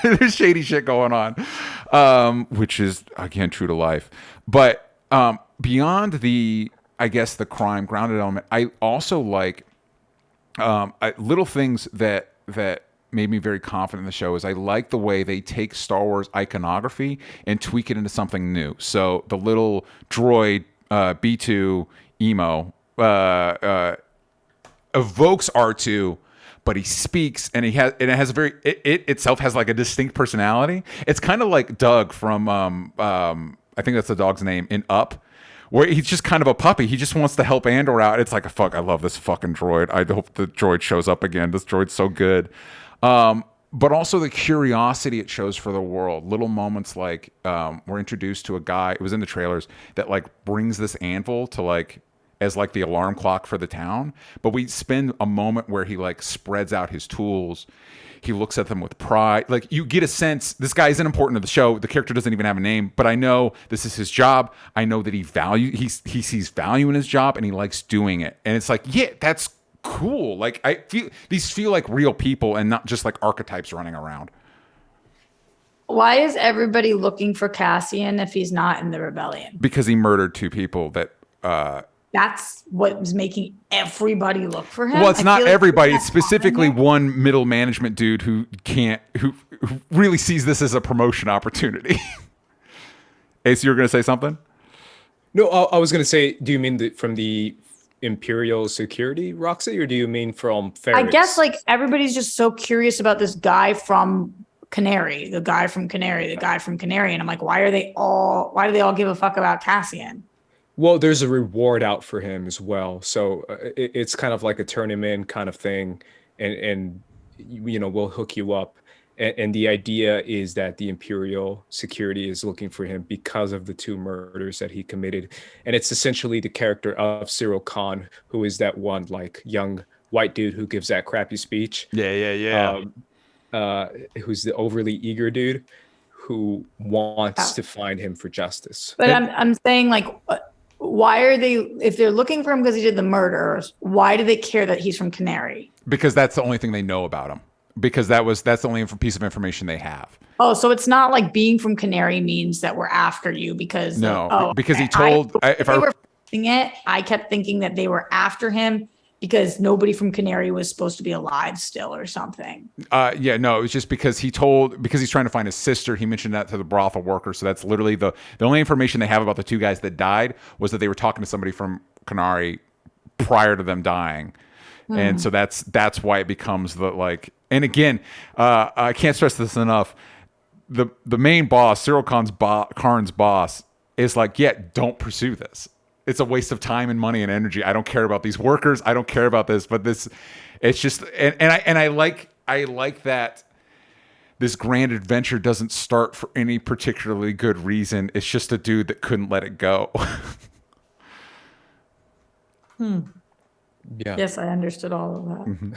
There's shady shit going on, which is, again, true to life. But beyond the, I guess, the crime grounded element, I also like little things that made me very confident in the show is I like the way they take Star Wars iconography and tweak it into something new. So the little droid B2 emo evokes R2, but he speaks and it has a very it itself has like a distinct personality. It's kind of like Doug from I think that's the dog's name in Up, where he's just kind of a puppy. He just wants to help Andor out. It's like, fuck, I love this fucking droid. I hope the droid shows up again. This droid's so good. But also the curiosity it shows for the world. Little moments like we're introduced to a guy, it was in the trailers, that like brings this anvil to like as like the alarm clock for the town. But we spend a moment where he like spreads out his tools. He looks at them with pride. Like you get a sense this guy isn't important to the show. The character doesn't even have a name, but I know this is his job. I know that he sees value in his job and he likes doing it. And it's like, yeah, that's cool. Like these feel like real people and not just like archetypes running around. Why is everybody looking for Cassian if he's not in the rebellion? Because he murdered 2 people that that's what was making everybody look for him. Well, it's not everybody. It's specifically one middle management dude who really sees this as a promotion opportunity. Ace, you were going to say something? No, I was going to say, do you mean from the Imperial security, Roxy, or do you mean from Ferris? I guess like everybody's just so curious about this guy from Canary, the guy from Canary. And I'm like, why do they all give a fuck about Cassian? Well, there's a reward out for him as well. So it's kind of like a turn him in kind of thing. And we'll hook you up. And the idea is that the Imperial security is looking for him because of the 2 murders that he committed. And it's essentially the character of Cyril Khan, who is that one like young white dude who gives that crappy speech. Yeah. Who's the overly eager dude who wants to find him for justice. But I'm saying like, why are they, if they're looking for him because he did the murders, why do they care that he's from Canary? Because that's the only thing they know about him. Because that's the only piece of information they have. Oh, so it's not like being from Canary means that we're after you because because he told I kept thinking that they were after him because nobody from Canary was supposed to be alive still or something. It was just because he's trying to find his sister. He mentioned that to the brothel worker. So that's literally the only information they have about the 2 guys that died was that they were talking to somebody from Canary prior to them dying. And so that's why it becomes the like And again, I can't stress this enough. The main boss, Cyril Karn's boss, is like, yeah, don't pursue this. It's a waste of time and money and energy. I don't care about these workers. I don't care about this. But this, it's just, and I like that this grand adventure doesn't start for any particularly good reason. It's just a dude that couldn't let it go. Yeah. Yes, I understood all of that. Mm-hmm.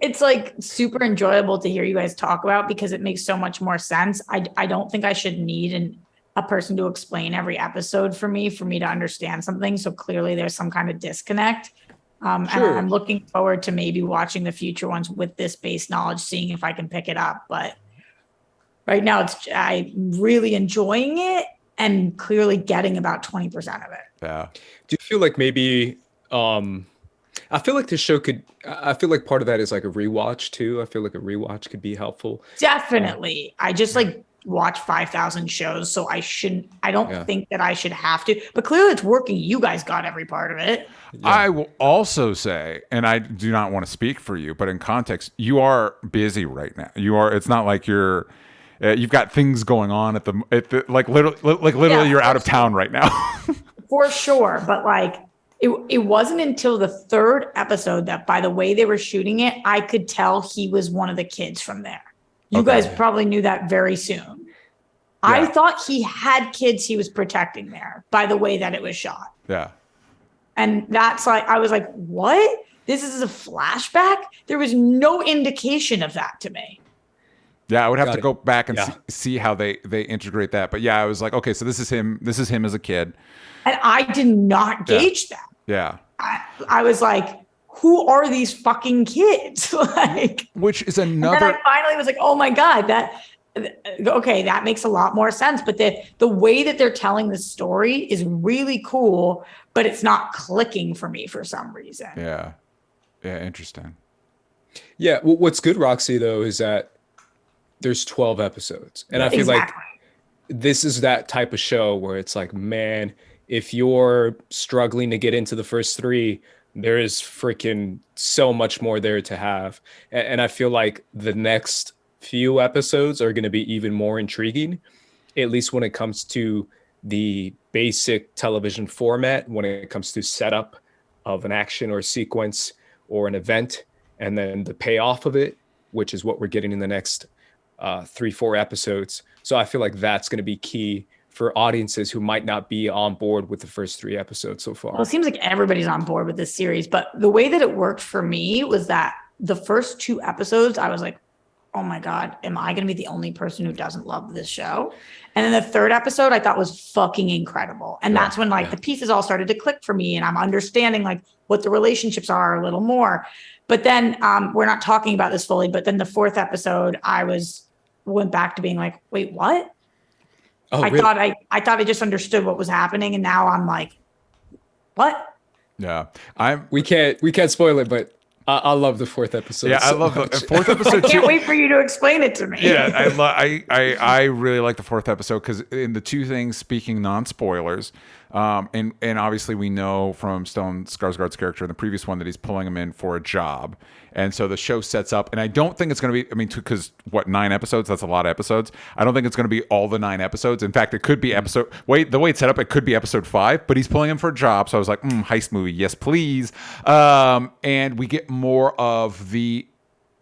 It's like super enjoyable to hear you guys talk about because it makes so much more sense. I don't think I should need a person to explain every episode for me to understand something. So clearly there's some kind of disconnect. Sure. And I'm looking forward to maybe watching the future ones with this base knowledge, seeing if I can pick it up. But right now I'm really enjoying it and clearly getting about 20% of it. Yeah. Do you feel like maybe, I feel like this show I feel like part of that is like a rewatch too. I feel like a rewatch could be helpful. Definitely. I just watch 5,000 shows. So I don't think that I should have to, but clearly it's working. You guys got every part of it. Yeah. I will also say, and I do not want to speak for you, but in context, you are busy right now. It's not like you've got things going on at the literally you're out of town right now. For sure. But it wasn't until the third episode that by the way they were shooting it, I could tell he was one of the kids from there. You guys probably knew that very soon. Yeah. I thought he had kids he was protecting there by the way that it was shot. Yeah. And that's I was like, what? This is a flashback? There was no indication of that to me. Yeah, I would have to go back and see how they integrate that. But yeah, I was like, okay, so this is him as a kid. And I did not gauge that. Yeah. I was like, who are these fucking kids? Which is another. And then I finally was like, oh my God, that makes a lot more sense. But the way that they're telling the story is really cool, but it's not clicking for me for some reason. Yeah. Yeah, interesting. Yeah, well, what's good, Roxy, though, is that there's 12 episodes. And I feel like this is that type of show where it's like, man, if you're struggling to get into the first 3, there is freaking so much more there to have. And I feel like the next few episodes are going to be even more intriguing, at least when it comes to the basic television format, when it comes to setup of an action or sequence or an event, and then the payoff of it, which is what we're getting in the next 3-4 episodes. So I feel like that's going to be key for audiences who might not be on board with the first 3 episodes so far. Well, it seems like everybody's on board with this series, but the way that it worked for me was that the first 2 episodes, I was like, oh my God, am I going to be the only person who doesn't love this show? And then the 3rd episode I thought was fucking incredible. And that's when the pieces all started to click for me and I'm understanding what the relationships are a little more. But then we're not talking about this fully, but then the 4th episode, I went back to being like, wait, what? Oh, I thought I just understood what was happening, and now I'm like, what? Yeah, we can't spoil it, but I love the 4th episode. Yeah, I love the 4th episode. I can't wait for you to explain it to me. Yeah, I really like the 4th episode because in the 2 things, speaking non-spoilers, and obviously we know from Stellan Skarsgård's character in the previous one that he's pulling him in for a job, and so the show sets up. And I don't think it's going to be. I mean, because 9 episodes? That's a lot of episodes. I don't think it's going to be all the 9 episodes. In fact, it could be the way it's set up, it could be episode 5. But he's pulling him for a job, so I was like, heist movie, yes please. And we get more of the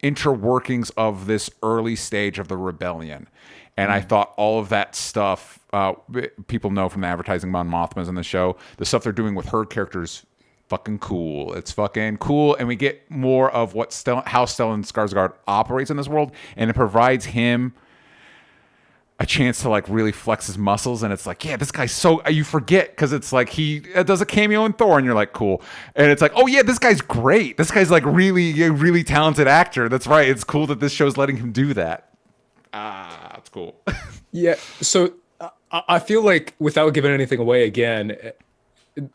interworkings of this early stage of the rebellion. And I thought all of that stuff, people know from the advertising Mon Mothma's in the show, the stuff they're doing with her characters, fucking cool. It's fucking cool. And we get more of how Stellan Skarsgård operates in this world. And it provides him a chance to really flex his muscles. And it's like, yeah, this guy's you forget because it's like he does a cameo in Thor and you're like, cool. And it's like, oh yeah, this guy's great. This guy's really talented actor. That's right. It's cool that this show's letting him do that. That's cool. Yeah. So I feel like without giving anything away again,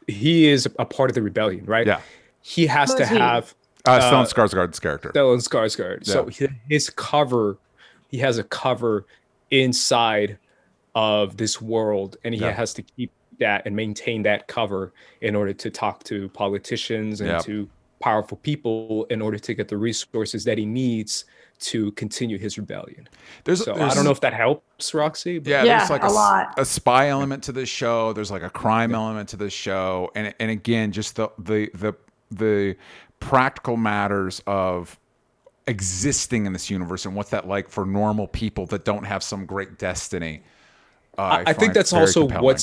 he is a part of the rebellion, right? Yeah. He has to have Stellan Skarsgård's character. Stellan Skarsgård. Yeah. So he has a cover inside of this world, and he has to keep that and maintain that cover in order to talk to politicians and to powerful people in order to get the resources that he needs to continue his rebellion. There's I don't know if that helps, Roxy. But there's like a spy element to this show. There's like a crime element to this show, and again, just the practical matters of existing in this universe and what's that like for normal people that don't have some great destiny. I think that's also compelling.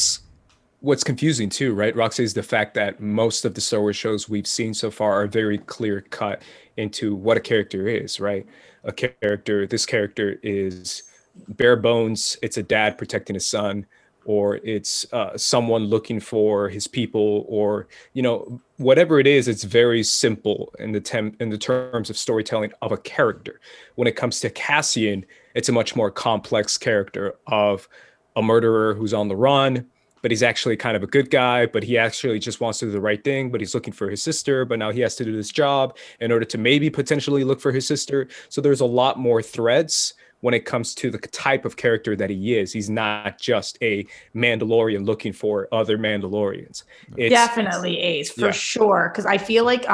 What's confusing too, right, Roxy, is the fact that most of the Star Wars shows we've seen so far are very clear cut into what a character is, right? This character is bare bones. It's a dad protecting his son, or it's someone looking for his people, or, you know, whatever it is, it's very simple in the terms of storytelling of a character. When it comes to Cassian, it's a much more complex character of a murderer who's on the run, but he's actually kind of a good guy, but he actually just wants to do the right thing, but he's looking for his sister, but now he has to do this job in order to maybe potentially look for his sister. So there's a lot more threads when it comes to the type of character that he is. He's not just a Mandalorian looking for other Mandalorians. It's definitely Ace, for sure. Because I feel like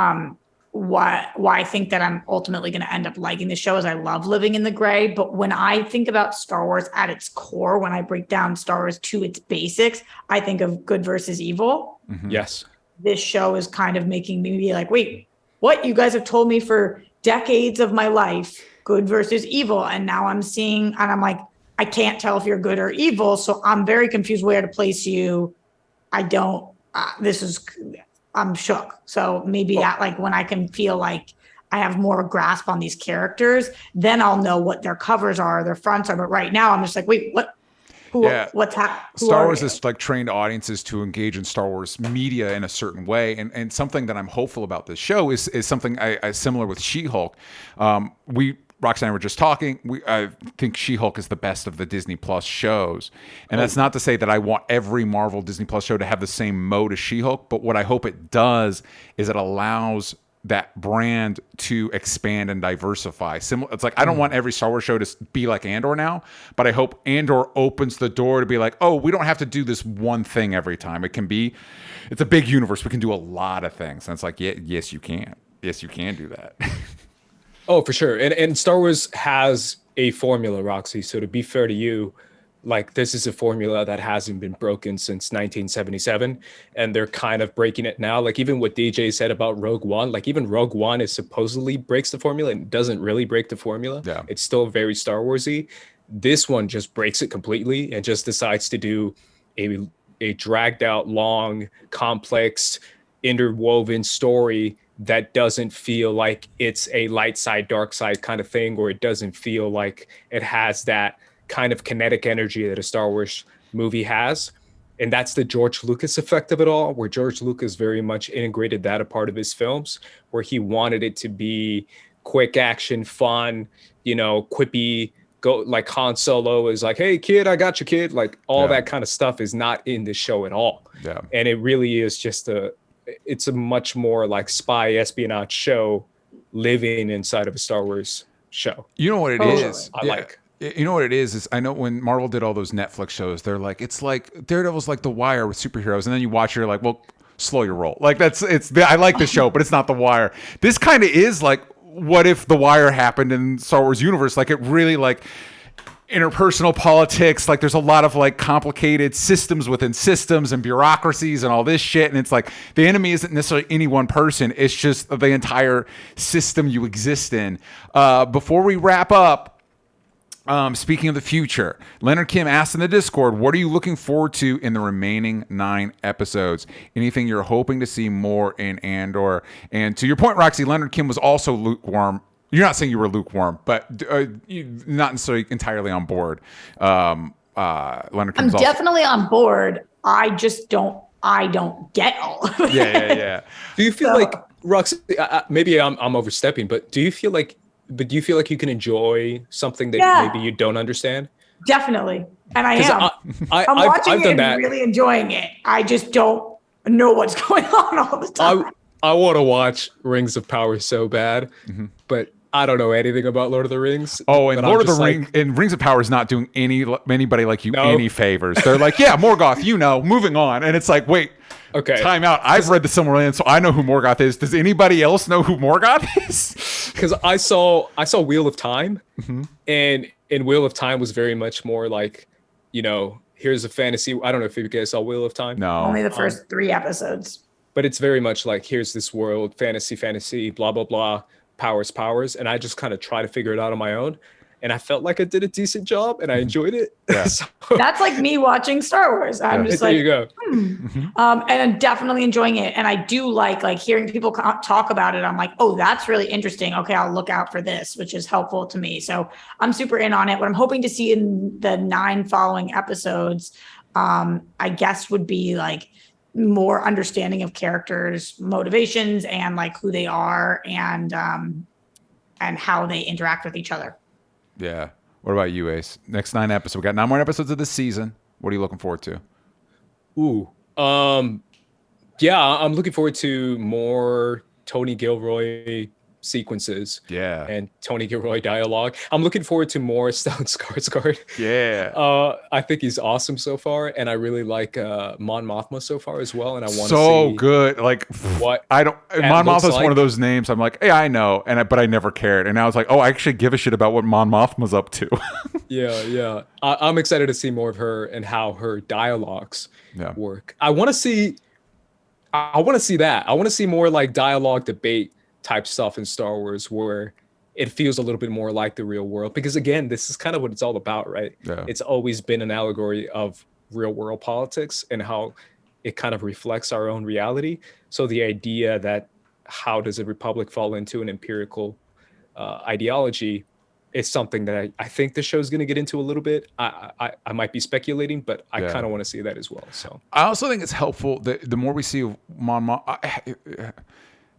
why I think that I'm ultimately going to end up liking the show is I love living in the gray. But when I think about Star Wars at its core, when I break down Star Wars to its basics, I think of good versus evil. Mm-hmm. Yes. This show is kind of making me be like, wait, what? You guys have told me for decades of my life, good versus evil. And now I'm seeing, and I'm like, I can't tell if you're good or evil. So I'm very confused where to place you. I'm shook. So maybe that, like, when I can feel like I have more grasp on these characters, then I'll know what their covers are, their fronts are. But right now I'm just like, wait, what? What's happening? Star Wars has like trained audiences to engage in Star Wars media in a certain way, and something that I'm hopeful about this show is something I similar with She-Hulk. Roxanne and I were just talking. I think She-Hulk is the best of the Disney Plus shows. And that's not to say that I want every Marvel Disney Plus show to have the same mode as She-Hulk, but what I hope it does is it allows that brand to expand and diversify. It's like, I don't want every Star Wars show to be like Andor now, but I hope Andor opens the door to be like, oh, we don't have to do this one thing every time. It's a big universe. We can do a lot of things. And it's like, yes, you can. Yes, you can do that. Oh, for sure. And Star Wars has a formula, Roxy. So to be fair to you, like, this is a formula that hasn't been broken since 1977. And they're kind of breaking it now. Like, even what DJ said about Rogue One, like, even Rogue One is supposedly breaks the formula and doesn't really break the formula. Yeah. It's still very Star Wars-y. This one just breaks it completely and just decides to do a dragged out, long, complex, interwoven story that doesn't feel like it's a light side, dark side kind of thing, or it doesn't feel like it has that kind of kinetic energy that a Star Wars movie has. And that's the George Lucas effect of it all, where George Lucas very much integrated that a part of his films, where he wanted it to be quick action, fun, quippy, go like Han Solo is like, hey kid, I got you, kid. Like, all that kind of stuff is not in this show at all. Yeah. And it really is just it's a much more like spy espionage show living inside of a Star Wars show. You know what it is? Like. You know what it is I know when Marvel did all those Netflix shows, they're like, it's like Daredevil's like The Wire with superheroes, and then you watch it, you're like, well, slow your roll. Like, I like the show, but it's not The Wire. This kind of is like, what if The Wire happened in Star Wars universe? Like, it really, like, interpersonal politics, like, there's a lot of like complicated systems within systems and bureaucracies and all this shit, and it's like the enemy isn't necessarily any one person, it's just the entire system you exist in. Before we wrap up, speaking of the future, Leonard Kim asked in the Discord, what are you looking forward to in the remaining 9 episodes? Anything you're hoping to see more in Andor? And to your point, Roxy, Leonard Kim was also lukewarm. You're not saying you were lukewarm, but not necessarily entirely on board. Leonard I'm definitely on board. I just don't get all of it. Yeah. Do you feel like, Roxy, maybe I'm overstepping, but do you feel like you can enjoy something that maybe you don't understand? Definitely. And I am. I'm watching it and really enjoying it. I just don't know what's going on all the time. I want to watch Rings of Power so bad, but I don't know anything about Lord of the Rings. Oh, and Lord of the Rings and Rings of Power is not doing anybody like you any favors. They're like, yeah, Morgoth, moving on. And it's like, wait, Okay. Time out. I've read the Silmarillion, so I know who Morgoth is. Does anybody else know who Morgoth is? Because I saw Wheel of Time, and Wheel of Time was very much more like, here's a fantasy. I don't know if you guys saw Wheel of Time. No. Only the first 3 episodes. But it's very much like, here's this world, fantasy, blah, blah, blah, powers. And I just kind of try to figure it out on my own. And I felt like I did a decent job and I enjoyed it. Yeah. So, That's like me watching Star Wars. I'm just there like, you go. and I'm definitely enjoying it. And I do like hearing people talk about it. I'm like, oh, that's really interesting. Okay, I'll look out for this, which is helpful to me. So I'm super in on it. What I'm hoping to see in the 9 following episodes, I guess would be like more understanding of characters' motivations and like who they are and how they interact with each other. Yeah. What about you, Ace? Next 9 episodes. We got 9 more episodes of this season. What are you looking forward to? Ooh. Yeah, I'm looking forward to more Tony Gilroy sequences. Yeah. And Tony Gilroy dialogue. I'm looking forward to more Stellan Skarsgård. Yeah. I think he's awesome so far, and I really like Mon Mothma so far as well. And I want to so see good. Like what I don't. Mon looks Mothma's like. one of those names. I'm like, hey, I know, but I never cared. And now it's like, oh, I actually give a shit about what Mon Mothma's up to. Yeah. I'm excited to see more of her and how her dialogues Yeah. work. I want to see that. I want to see more like dialogue debate type stuff in Star Wars where it feels a little bit more like the real world. Because again, this is kind of what it's all about, right? Yeah. It's always been an allegory of real world politics and how it kind of reflects our own reality. So the idea that how does a republic fall into an empirical ideology is something that I think the show's going to get into a little bit. I might be speculating, but I kind of want to see that as well. So I also think it's helpful that the more we see of Mon Mothma,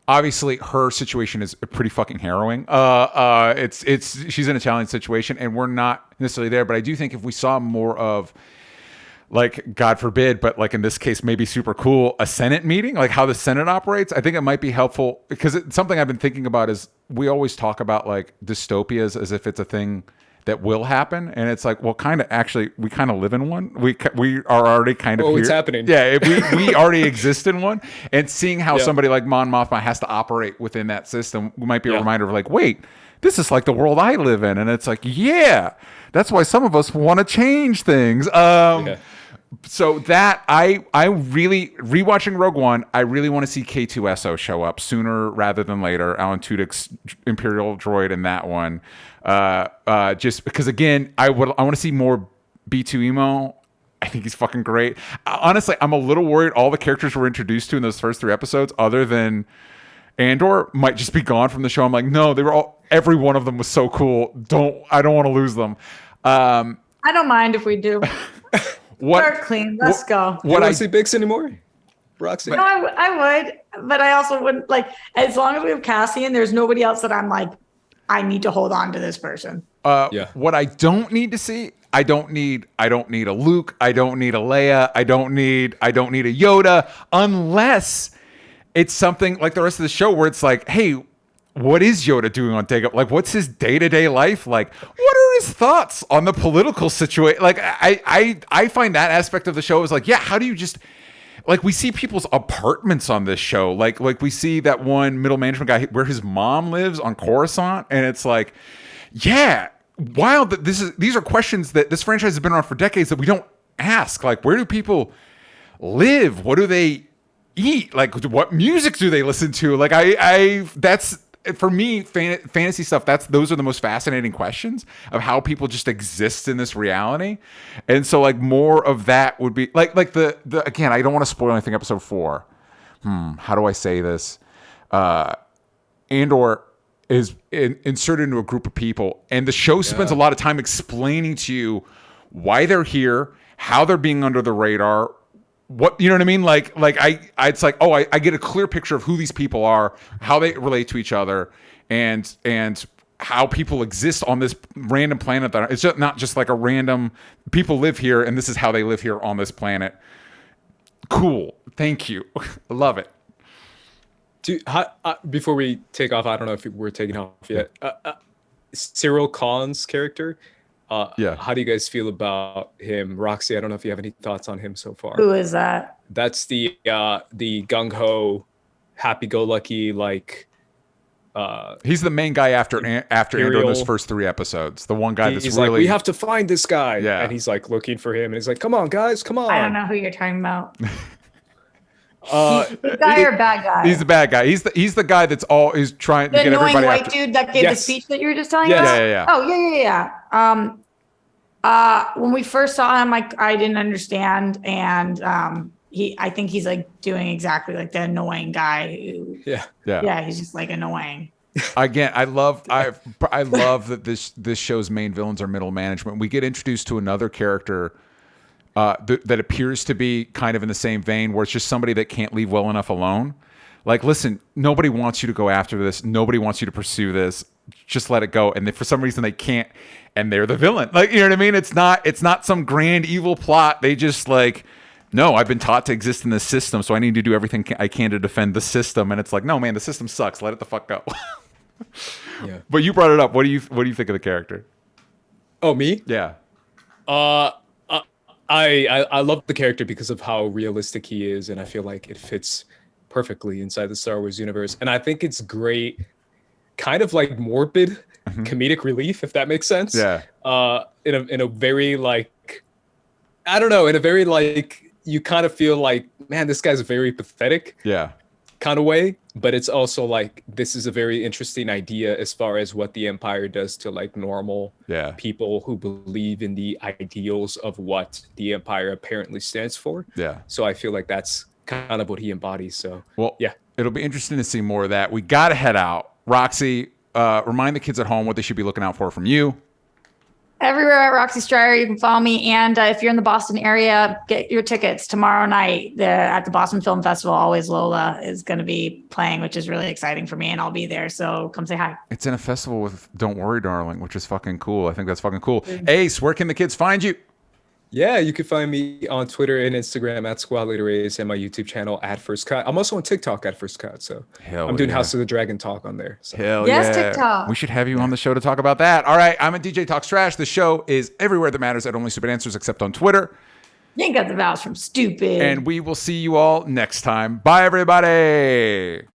obviously her situation is pretty fucking harrowing. She's in a challenging situation, and we're not necessarily there. But I do think if we saw more of, like, God forbid, but like in this case, maybe super cool, a Senate meeting, like how the Senate operates, I think it might be helpful because something I've been thinking about is we always talk about like dystopias as if it's a thing that will happen, and it's like, well, kind of actually, we kind of live in one. We are already kind of here. it's happening. Yeah, we already exist in one, and seeing how somebody like Mon Mothma has to operate within that system might be a reminder of like, wait, this is like the world I live in, and it's like, yeah, that's why some of us want to change things. So that I really, rewatching Rogue One, I really want to see K2SO show up sooner rather than later. Alan Tudyk's Imperial droid in that one. Just because, again, I want to see more B2 Emo. I think he's fucking great. Honestly, I'm a little worried all the characters we're introduced to in those first 3 episodes, other than Andor, might just be gone from the show. I'm like, no, every one of them was so cool. I don't want to lose them. I don't mind if we do. Start clean. Let's go. You don't see Bix anymore? Roxy? No, I would, but I also wouldn't, like, as long as we have Cassian, there's nobody else that I'm like, I need to hold on to this person. What I don't need to see, I don't need a Luke, I don't need a Leia, I don't need a Yoda, unless it's something like the rest of the show where it's like, hey, what is Yoda doing on Dagobah? Like, what's his day-to-day life like? What are his thoughts on the political situation? Like, I find that aspect of the show is like, yeah, how do you just, like, we see people's apartments on this show. Like we see that one middle management guy where his mom lives on Coruscant, and it's like, yeah, wild that these are questions that this franchise has been around for decades that we don't ask. Like, where do people live? What do they eat? Like, what music do they listen to? Like, that's, for me, fantasy stuff, those are the most fascinating questions of how people just exist in this reality. And so, like, more of that would be like the again, I don't want to spoil anything, episode 4. How do I say this? Andor is inserted into a group of people, and the show spends a lot of time explaining to you why they're here, how they're being under the radar, what, you know what I mean? Like it's like, oh, I get a clear picture of who these people are, how they relate to each other, and how people exist on this random planet. That it's just not just like a random people live here, and this is how they live here on this planet. Cool. Thank you. I love it. Before we take off, I don't know if we're taking off yet. Cyril Kahn's character, Yeah. How do you guys feel about him? Roxy, I don't know if you have any thoughts on him so far. Who is that? That's the gung-ho, happy-go-lucky, like He's the main guy after Andor in those first 3 episoes. The one guy that's he's really like, we have to find this guy. Yeah. And he's like looking for him. And he's like, come on, guys, come on. I don't know who you're talking about. Uh, Good guy or bad guy? He's the bad guy. He's the guy that's always trying to The get annoying everybody white after. dude that gave the speech that you were just telling Yes. about? Yeah. Oh, yeah. When we first saw him, like, I didn't understand. And I think he's like doing exactly like the annoying guy who, yeah. he's just like annoying. Again, I love that this show's main villains are middle management. We get introduced to another character that appears to be kind of in the same vein, where it's just somebody that can't leave well enough alone. Like, listen, nobody wants you to go after this. Nobody wants you to pursue this. Just let it go. And for some reason they can't, and they're the villain. Like, you know what I mean? It's not some grand evil plot. They just like, no, I've been taught to exist in this system, so I need to do everything I can to defend the system. And it's like, no, man, the system sucks. Let it the fuck go. Yeah. But you brought it up. What do you think of the character? Oh, me? Yeah. I love the character because of how realistic he is, and I feel like it fits perfectly inside the Star Wars universe. And I think it's great, kind of like morbid comedic relief, if that makes sense. Yeah. In a very like, I don't know, in a very like, you kind of feel like, man, this guy's very pathetic. Yeah. Kind of way, but it's also like, this is a very interesting idea as far as what the Empire does to like normal people who believe in the ideals of what the Empire apparently stands for. Yeah. So I feel like that's kind of what he embodies. So well, yeah, it'll be interesting to see more of that. We got to head out. Roxy, remind the kids at home what they should be looking out for from you. Everywhere at Roxy Strider, you can follow me. And if you're in the Boston area, get your tickets tomorrow night at the Boston Film Festival. Always Lola is going to be playing, which is really exciting for me, and I'll be there. So come say hi. It's in a festival with Don't Worry, Darling, which is fucking cool. I think that's fucking cool. Ace, where can the kids find you? Yeah, you can find me on Twitter and Instagram at Squad Leader Ace, and my YouTube channel at First Cut. I'm also on TikTok at First Cut, so I'm doing House of the Dragon talk on there. So. Hell yes, yeah. TikTok. We should have you on the show to talk about that. All right, I'm a DJ Talks Trash. The show is everywhere that matters at Only Stupid Answers, except on Twitter. You ain't got the vowels from stupid. And we will see you all next time. Bye, everybody.